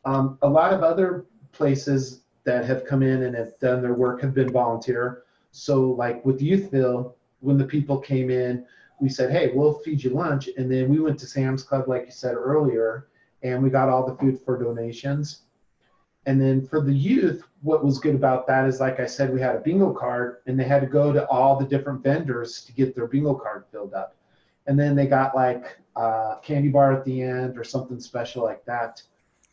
Speaker 7: A lot of other places that have come in and have done their work have been volunteer. So like with Youthville, when the people came in, we said, hey, we'll feed you lunch. And then we went to Sam's Club, like you said earlier, and we got all the food for donations. And then for the youth, what was good about that is, like I said, we had a bingo card and they had to go to all the different vendors to get their bingo card filled up. And then they got like a candy bar at the end or something special like that.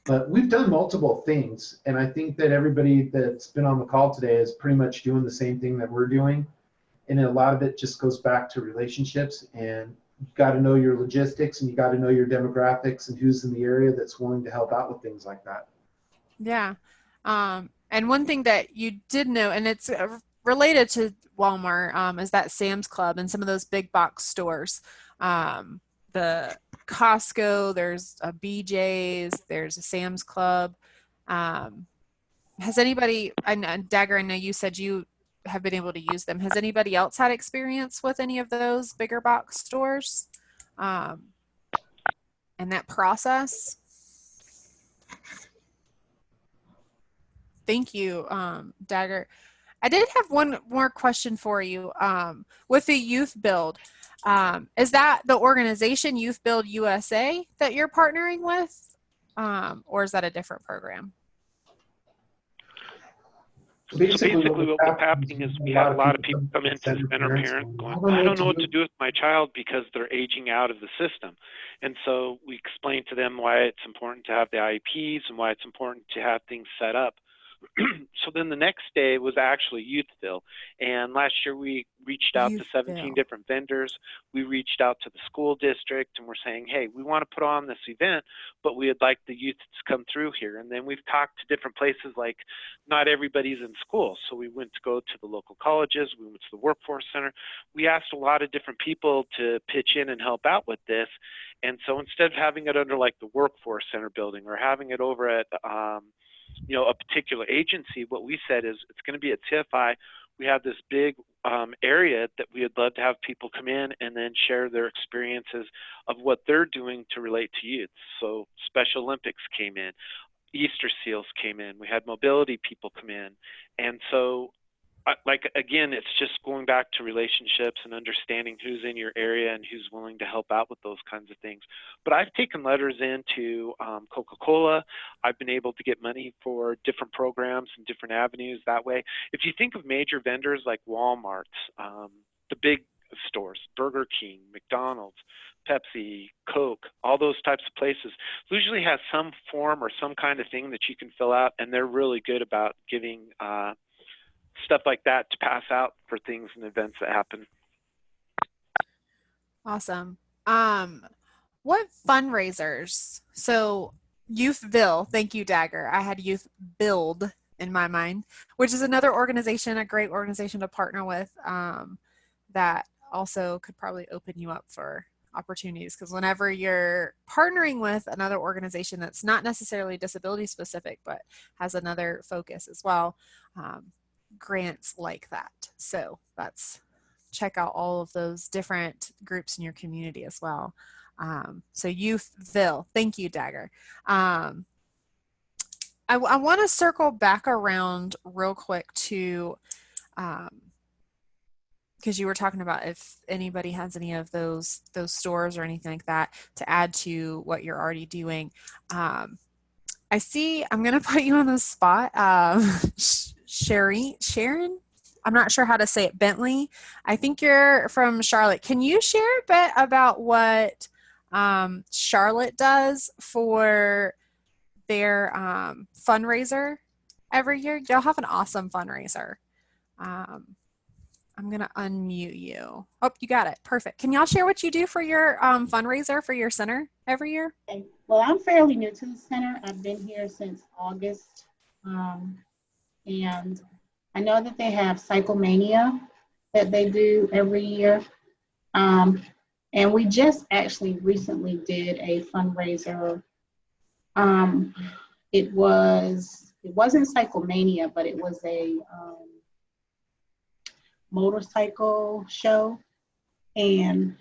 Speaker 7: But we've done multiple things. And I think that everybody that's been on the call today is pretty much doing the same thing that we're doing. And a lot of it just goes back to relationships, and you got to know your logistics and you got to know your demographics and who's in the area that's willing to help out with things like that.
Speaker 1: Yeah. And one thing that you did know, and it's related to Walmart, is that Sam's Club and some of those big box stores. The Costco, there's a BJ's, there's a Sam's Club. Has anybody, Dagger, I know you said you have been able to use them. Has anybody else had experience with any of those bigger box stores and that process? Thank you, Dagger. I did have one more question for you. With the Youth Build, is that the organization Youth Build USA that you're partnering with, or is that a different program?
Speaker 6: So basically what's happening is we have a lot of people come in to send our parents going, I don't know what to do with my child because they're aging out of the system. And so we explain to them why it's important to have the IEPs and why it's important to have things set up. So then the next day was actually Youthville. And last year we reached out to 17 different vendors. We reached out to the school district and we're saying, hey, we want to put on this event, but we would like the youth to come through here. And then we've talked to different places, like not everybody's in school. So we went to go to the local colleges. We went to the workforce center. We asked a lot of different people to pitch in and help out with this. And so instead of having it under like the workforce center building or having it over at, you know, a particular agency, what we said is it's going to be at TFI. We have this big area that we would love to have people come in and then share their experiences of what they're doing to relate to youth. So Special Olympics came in, Easter Seals came in, we had mobility people come in. And so like, again, it's just going back to relationships and understanding who's in your area and who's willing to help out with those kinds of things. But I've taken letters into Coca-Cola. I've been able to get money for different programs and different avenues that way. If you think of major vendors like Walmart, the big stores, Burger King, McDonald's, Pepsi, Coke, all those types of places usually has some form or some kind of thing that you can fill out, and they're really good about giving stuff like that to pass out for things and events that happen.
Speaker 1: Awesome. What fundraisers? So Youthville, thank you, Dagger. I had Youth Build in my mind, which is another organization, a great organization to partner with, that also could probably open you up for opportunities, because whenever you're partnering with another organization that's not necessarily disability specific but has another focus as well, grants like that. So that's, check out all of those different groups in your community as well. So Youthville, thank you, Dagger. I want to circle back around real quick to, because you were talking about if anybody has any of those stores or anything like that to add to what you're already doing. I see, I'm going to put you on the spot. Sharon, I'm not sure how to say it, Bentley. I think you're from Charlotte. Can you share a bit about what Charlotte does for their fundraiser every year? Y'all have an awesome fundraiser. I'm going to unmute you. Oh, you got it. Perfect. Can y'all share what you do for your fundraiser for your center every year?
Speaker 8: Okay. Well, I'm fairly new to the center. I've been here since August. And I know that they have Cyclemania that they do every year. And we just actually recently did a fundraiser. It wasn't Cyclemania, but it was a motorcycle show, and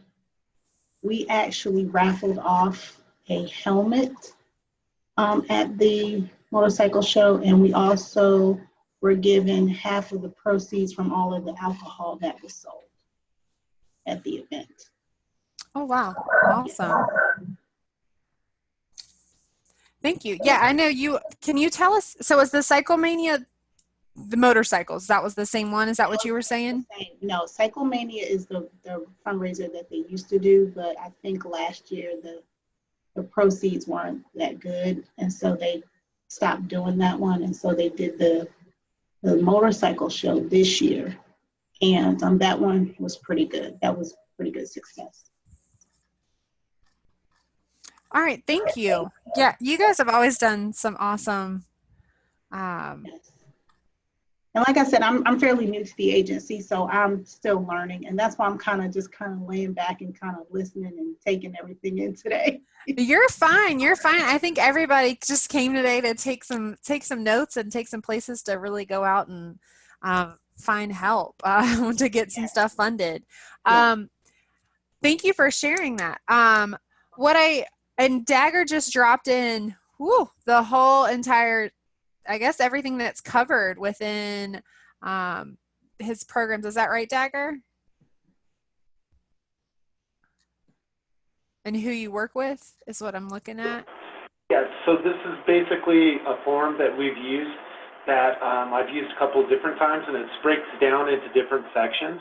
Speaker 8: we actually raffled off a helmet at the motorcycle show, and we also were given half of the proceeds from all of the alcohol that was sold at the event.
Speaker 1: Oh, wow. Awesome. Thank you. Yeah, I know you. Can you tell us, so is the Cyclemania the motorcycles? That was the same one? Is that what you were saying?
Speaker 8: No, Cyclemania is the fundraiser that they used to do, but I think last year the proceeds weren't that good, and so they stopped doing that one, and so they did the motorcycle show this year, and that one was pretty good. That was pretty good success.
Speaker 1: All right, thank you. Yeah, you guys have always done some awesome.
Speaker 8: Yes. And like I said, I'm fairly new to the agency, so I'm still learning, and that's why I'm kind of laying back and kind of listening and taking everything in today.
Speaker 1: You're fine. You're fine. I think everybody just came today to take some notes and take some places to really go out and find help to get some stuff funded. Thank you for sharing that. And Dagger just dropped in the whole entire, I guess, everything that's covered within his programs. Is that right, Dagger? And who you work with is what I'm looking at.
Speaker 9: Yes, so this is basically a form that we've used that I've used a couple of different times, and it breaks down into different sections.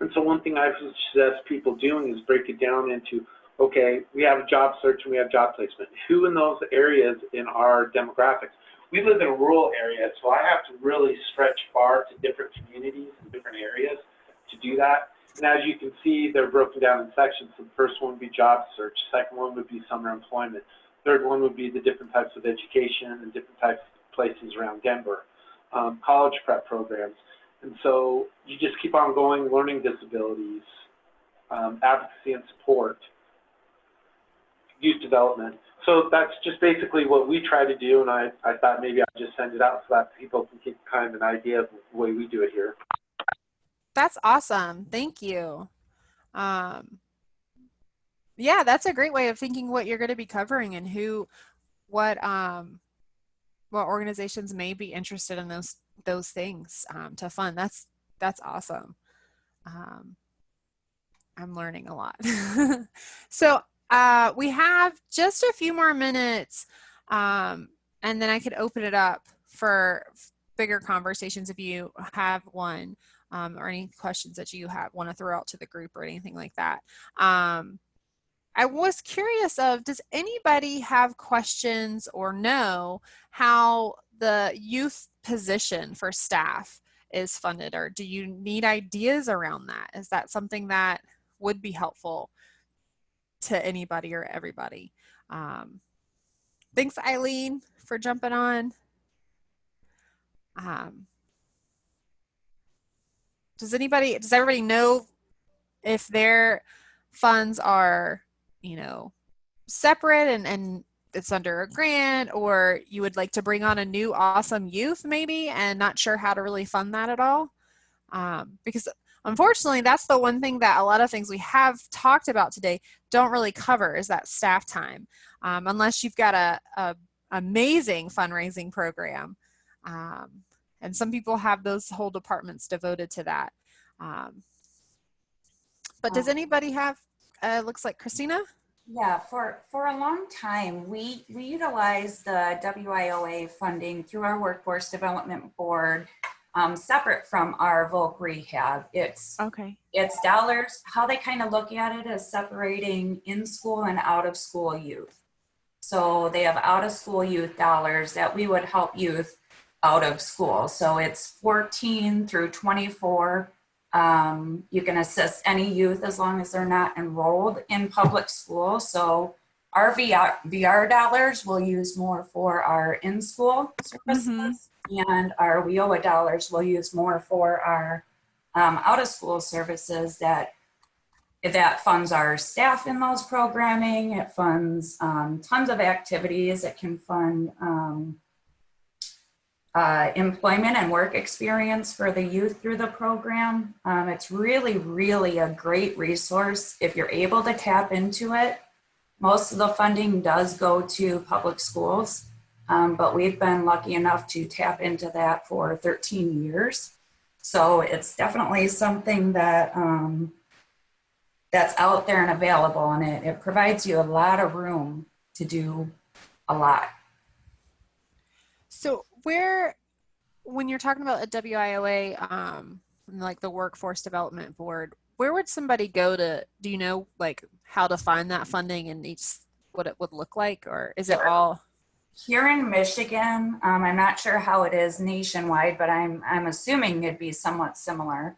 Speaker 9: And so one thing I suggest people doing is break it down into, okay, we have a job search and we have job placement. Who in those areas in our demographics? We live in a rural area, so I have to really stretch far to different communities and different areas to do that. And as you can see, they're broken down in sections. So the first one would be job search. Second one would be summer employment. Third one would be the different types of education and different types of places around Denver. College prep programs. And so you just keep on going, learning disabilities, advocacy and support, youth development. So that's just basically what we try to do, and I thought maybe I'd just send it out so that people can get kind of an idea of the way we do it here.
Speaker 1: That's awesome. Thank you. Yeah, that's a great way of thinking what you're going to be covering and what organizations may be interested in those things to fund. That's awesome. I'm learning a lot. So we have just a few more minutes, and then I could open it up for bigger conversations if you have one, or any questions that you want to throw out to the group or anything like that. I was curious does anybody have questions or know how the youth position for staff is funded, or do you need ideas around that? Is that something that would be helpful to anybody or everybody? Thanks, Eileen, for jumping on. Does everybody know if their funds are, you know, separate and it's under a grant, or you would like to bring on a new awesome youth maybe and not sure how to really fund that at all? Because unfortunately, that's the one thing that a lot of things we have talked about today don't really cover, is that staff time, unless you've got a amazing fundraising program. And some people have those whole departments devoted to that. But does anybody have, looks like Christina?
Speaker 5: Yeah, for a long time, we utilize the WIOA funding through our Workforce Development Board, separate from our Volk Rehab. It's dollars. How they kind of look at it is separating in-school and out-of-school youth. So they have out-of-school youth dollars that we would help youth out of school. So it's 14 through 24. You can assist any youth as long as they're not enrolled in public school. So our VR dollars we'll use more for our in-school services, and our WIOA dollars we'll use more for our out-of-school services that funds our staff in those programming. It funds tons of activities. It can fund employment and work experience for the youth through the program. It's really, really a great resource if you're able to tap into it. Most of the funding does go to public schools, but we've been lucky enough to tap into that for 13 years. So it's definitely something that that's out there and available, and it provides you a lot of room to do a lot.
Speaker 1: So when you're talking about a WIOA, like the Workforce Development Board, where would somebody go to, do you know, like how to find that funding and what it would look like, or is it all?
Speaker 5: Here in Michigan, I'm not sure how it is nationwide, but I'm assuming it'd be somewhat similar.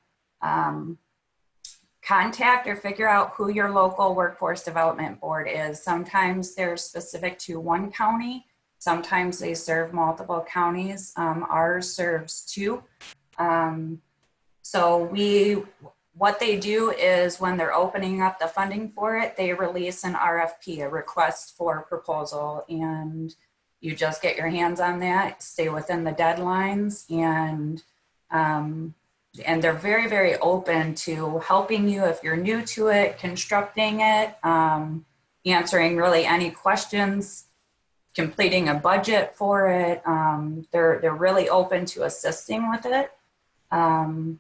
Speaker 5: Contact or figure out who your local Workforce Development Board is. Sometimes they're specific to one county. Sometimes they serve multiple counties. Ours serves 2. So what they do is when they're opening up the funding for it, they release an RFP, a request for proposal, and you just get your hands on that, stay within the deadlines, and they're very, very open to helping you if you're new to it, constructing it, answering really any questions, completing a budget for it. They're really open to assisting with it. And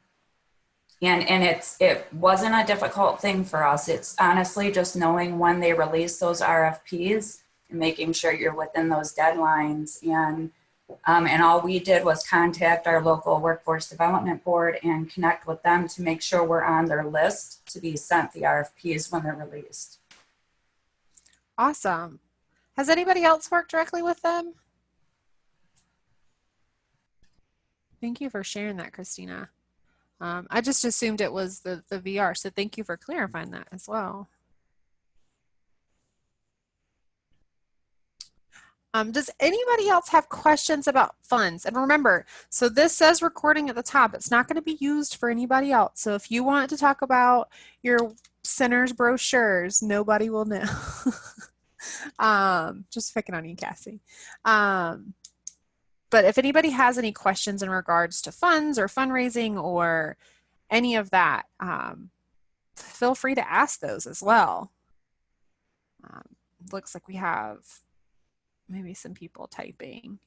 Speaker 5: it wasn't a difficult thing for us. It's honestly just knowing when they release those RFPs and making sure you're within those deadlines. And all we did was contact our local Workforce Development Board and connect with them to make sure we're on their list to be sent the RFPs when they're released.
Speaker 1: Awesome. Has anybody else worked directly with them? Thank you for sharing that, Christina. I just assumed it was the VR, so thank you for clarifying that as well. Does anybody else have questions about funds? And remember, so this says recording at the top. It's not going to be used for anybody else. So if you want to talk about your center's brochures, nobody will know. Just picking on you, Cassie. But if anybody has any questions in regards to funds or fundraising or any of that, feel free to ask those as well. Looks like we have maybe some people typing.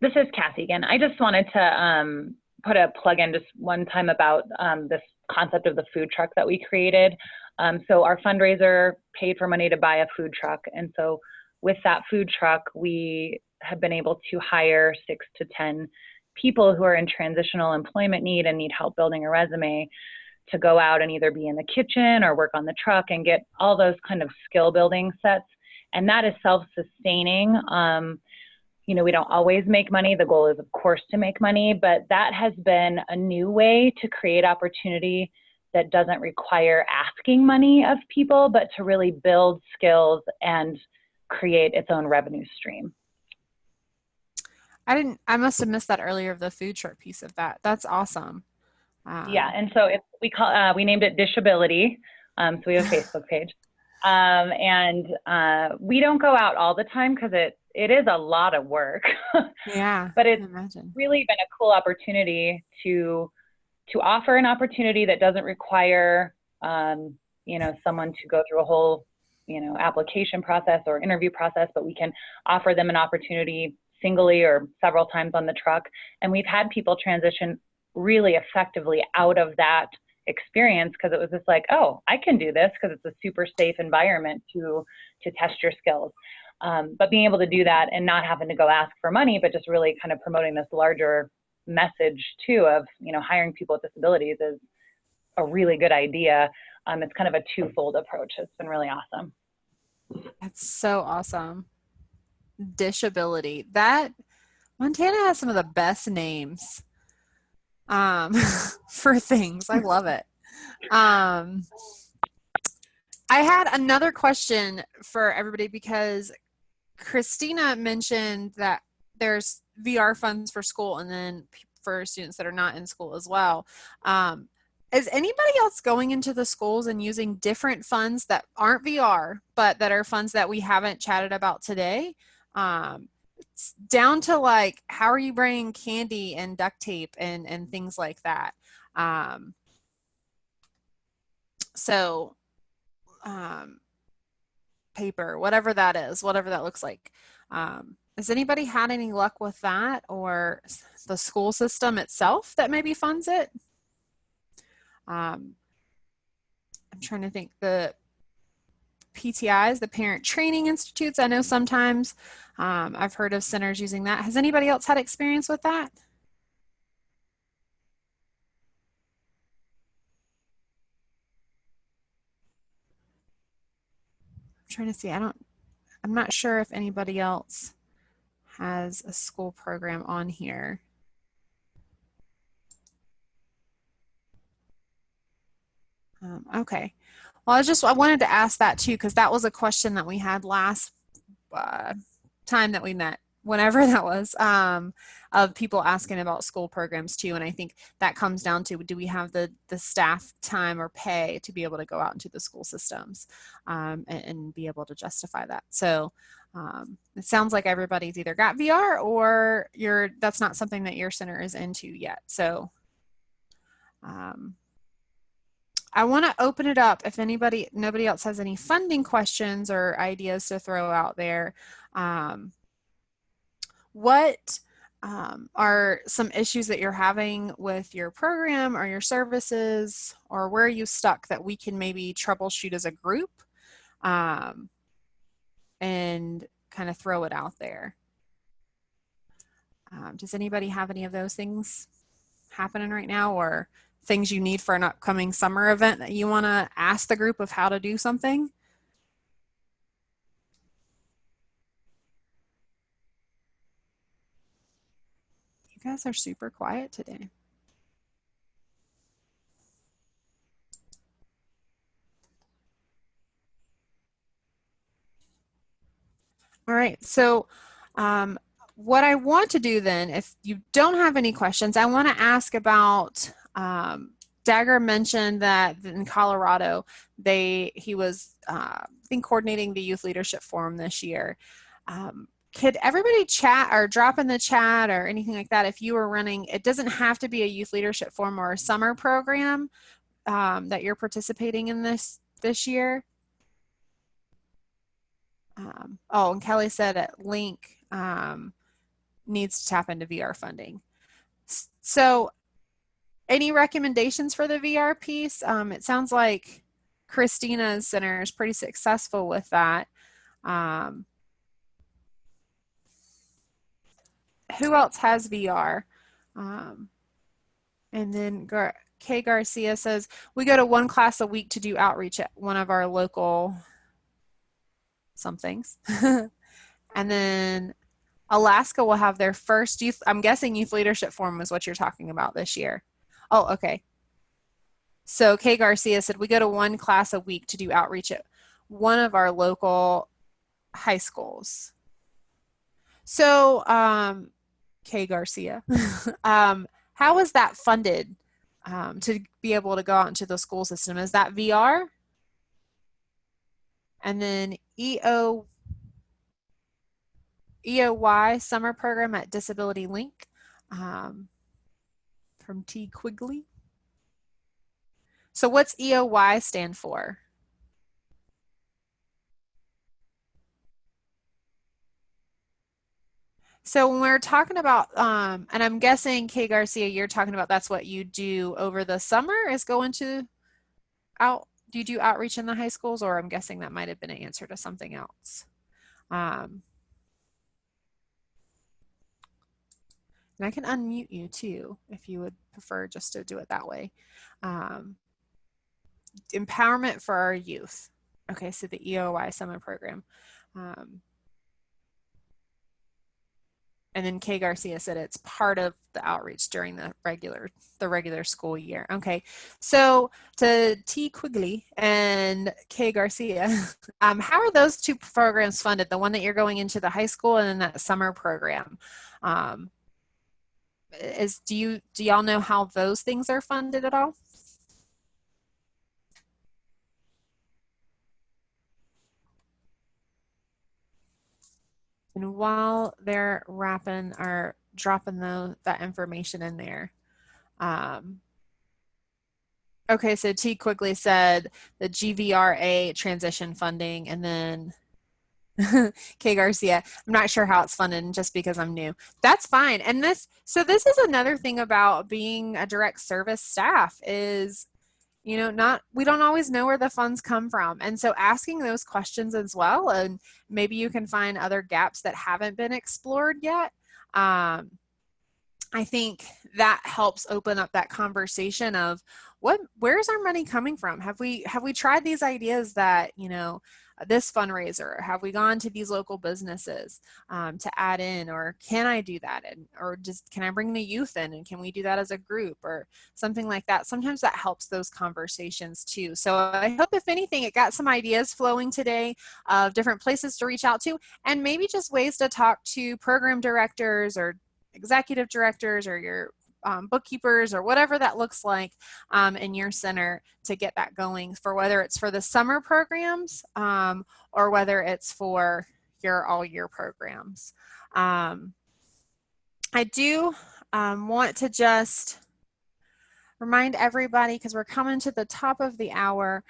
Speaker 2: This is Cassie again. I just wanted to put a plug in just one time about this concept of the food truck that we created. So our fundraiser paid for money to buy a food truck. And so with that food truck, we have been able to hire 6 to 10 people who are in transitional employment need and need help building a resume to go out and either be in the kitchen or work on the truck and get all those kind of skill building sets. And that is self-sustaining. you know, we don't always make money. The goal is, of course, to make money, but that has been a new way to create opportunity that doesn't require asking money of people, but to really build skills and create its own revenue stream.
Speaker 1: I must have missed that earlier, of the food truck piece of that. That's awesome.
Speaker 2: Yeah, and so we named it Dishability. So we have a Facebook page. And we don't go out all the time because it is a lot of work.
Speaker 1: Yeah,
Speaker 2: but it's
Speaker 1: imagine.
Speaker 2: really been a cool opportunity to offer an opportunity that doesn't require, you know, someone to go through a whole, you know, application process or interview process, but we can offer them an opportunity singly or several times on the truck. And we've had people transition really effectively out of that experience because it was just like, oh, I can do this because it's a super safe environment to test your skills. But being able to do that and not having to go ask for money, but just really kind of promoting this larger message too of, you know, hiring people with disabilities is a really good idea. It's kind of a twofold approach. It's been really awesome.
Speaker 1: That's so awesome. Dishability. That Montana has some of the best names for things. I love it. I had another question for everybody because Christina mentioned that there's VR funds for school and then for students that are not in school as well. Is anybody else going into the schools and using different funds that aren't VR, but that are funds that we haven't chatted about today? It's down to like, how are you bringing candy and duct tape and things like that? Paper, whatever that is, whatever that looks like. Has anybody had any luck with that, or the school system itself that maybe funds it? I'm trying to think. The PTIs, the Parent Training Institutes, I know sometimes I've heard of centers using that. Has anybody else had experience with that? I'm trying to see. I'm not sure if anybody else has a school program on here. Okay. Well, I wanted to ask that too, because that was a question that we had last time that we met, whenever that was, of people asking about school programs too. And I think that comes down to, do we have the staff time or pay to be able to go out into the school systems and be able to justify that? So it sounds like everybody's either got VR or that's not something that your center is into yet. So I want to open it up if nobody else has any funding questions or ideas to throw out there. What are some issues that you're having with your program or your services, or where are you stuck that we can maybe troubleshoot as a group and kind of throw it out there? Does anybody have any of those things happening right now, or things you need for an upcoming summer event that you want to ask the group of how to do something? You guys are super quiet today. All right, so what I want to do then, if you don't have any questions, I want to ask about, Dagger mentioned that in Colorado, he was, I think, coordinating the Youth Leadership Forum this year. Could everybody chat or drop in the chat or anything like that if you were running? It doesn't have to be a Youth Leadership Forum or a summer program that you're participating in this year. And Kelly said at Link needs to tap into VR funding. So any recommendations for the VR piece? It sounds like Christina's center is pretty successful with that. Who else has VR? And then Kay Garcia says, we go to one class a week to do outreach at one of our local somethings. And then Alaska will have their first youth, I'm guessing youth leadership forum is what you're talking about this year. Oh, okay. So Kay Garcia said, we go to one class a week to do outreach at one of our local high schools. So, Kay Garcia, how is that funded to be able to go out into the school system? Is that VR? And then EOY summer program at Disability Link from T. Quigley. So what's EOY stand for? So when we're talking about, and I'm guessing, Kay Garcia, you're talking about that's what you do over the summer is going to do you do outreach in the high schools, or I'm guessing that might have been an answer to something else. And I can unmute you too, if you would prefer just to do it that way. Empowerment for our youth. Okay, so the EOY summer program. And then Kay Garcia said it's part of the outreach during the regular school year. Okay, so to T. Quigley and Kay Garcia, how are those two programs funded? The one that you're going into the high school and then that summer program. Do y'all know how those things are funded at all? And while they're dropping that information in there. Okay, so T quickly said the GVRA transition funding, and then Kay Garcia, I'm not sure how it's funded just because I'm new. That's fine. And this is another thing about being a direct service staff is, we don't always know where the funds come from. And so asking those questions as well, and maybe you can find other gaps that haven't been explored yet. I think that helps open up that conversation of where's our money coming from? Have we tried these ideas that, this fundraiser? Have we gone to these local businesses to add in, or can I do that? Or just, can I bring the youth in and can we do that as a group or something like that? Sometimes that helps those conversations too. So I hope, if anything, it got some ideas flowing today of different places to reach out to, and maybe just ways to talk to program directors or executive directors or your bookkeepers or whatever that looks like in your center to get that going, for whether it's for the summer programs or whether it's for your all year programs. I do want to just remind everybody, because we're coming to the top of the hour,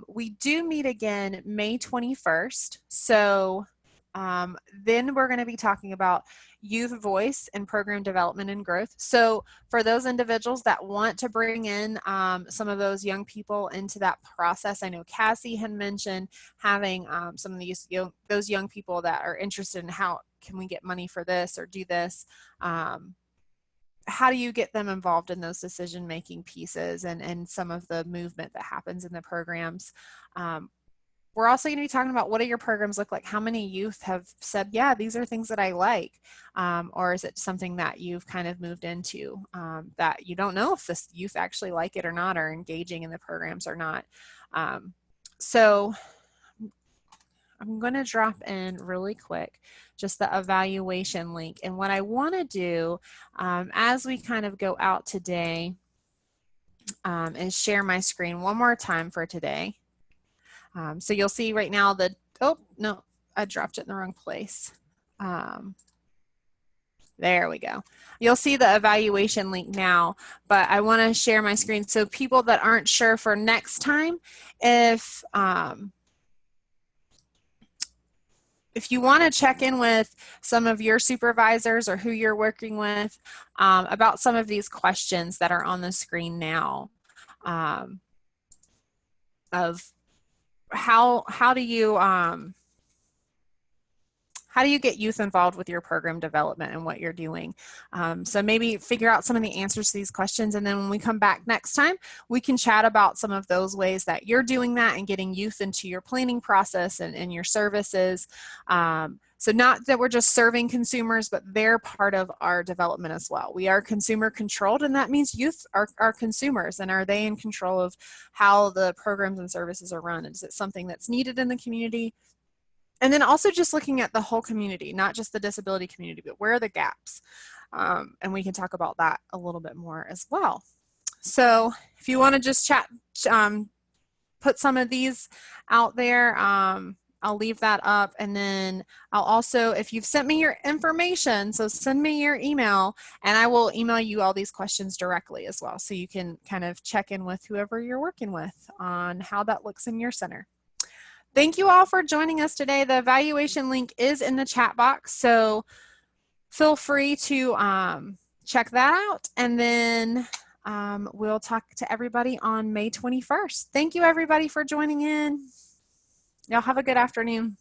Speaker 1: we do meet again May 21st. So then we're going to be talking about youth voice and program development and growth. So for those individuals that want to bring in some of those young people into that process, I know Cassie had mentioned having some of those young people that are interested in how can we get money for this or do this. How do you get them involved in those decision-making pieces and some of the movement that happens in the programs? We're also going to be talking about, what do your programs look like? How many youth have said, yeah, these are things that I like? Or is it something that you've kind of moved into that you don't know if this youth actually like it or not, or engaging in the programs or not? So I'm going to drop in really quick just the evaluation link. And what I want to do as we kind of go out today is share my screen one more time for today. So you'll see right now oh, no, I dropped it in the wrong place. There we go. You'll see the evaluation link now, but I want to share my screen so people that aren't sure for next time, if you want to check in with some of your supervisors or who you're working with about some of these questions that are on the screen now, of how do you how do you get youth involved with your program development and what you're doing? So maybe figure out some of the answers to these questions, and then when we come back next time, we can chat about some of those ways that you're doing that and getting youth into your planning process and your services. So not that we're just serving consumers, but they're part of our development as well. We are consumer controlled, and that means youth are consumers, and are they in control of how the programs and services are run? Is it something that's needed in the community? And then also just looking at the whole community, not just the disability community, but where are the gaps? And we can talk about that a little bit more as well. So if you want to just chat, put some of these out there, I'll leave that up. And then I'll also, if you've sent me your information, so send me your email and I will email you all these questions directly as well. So you can kind of check in with whoever you're working with on how that looks in your center. Thank you all for joining us today. The evaluation link is in the chat box, so feel free to check that out. And then we'll talk to everybody on May 21st. Thank you everybody for joining in. Y'all have a good afternoon.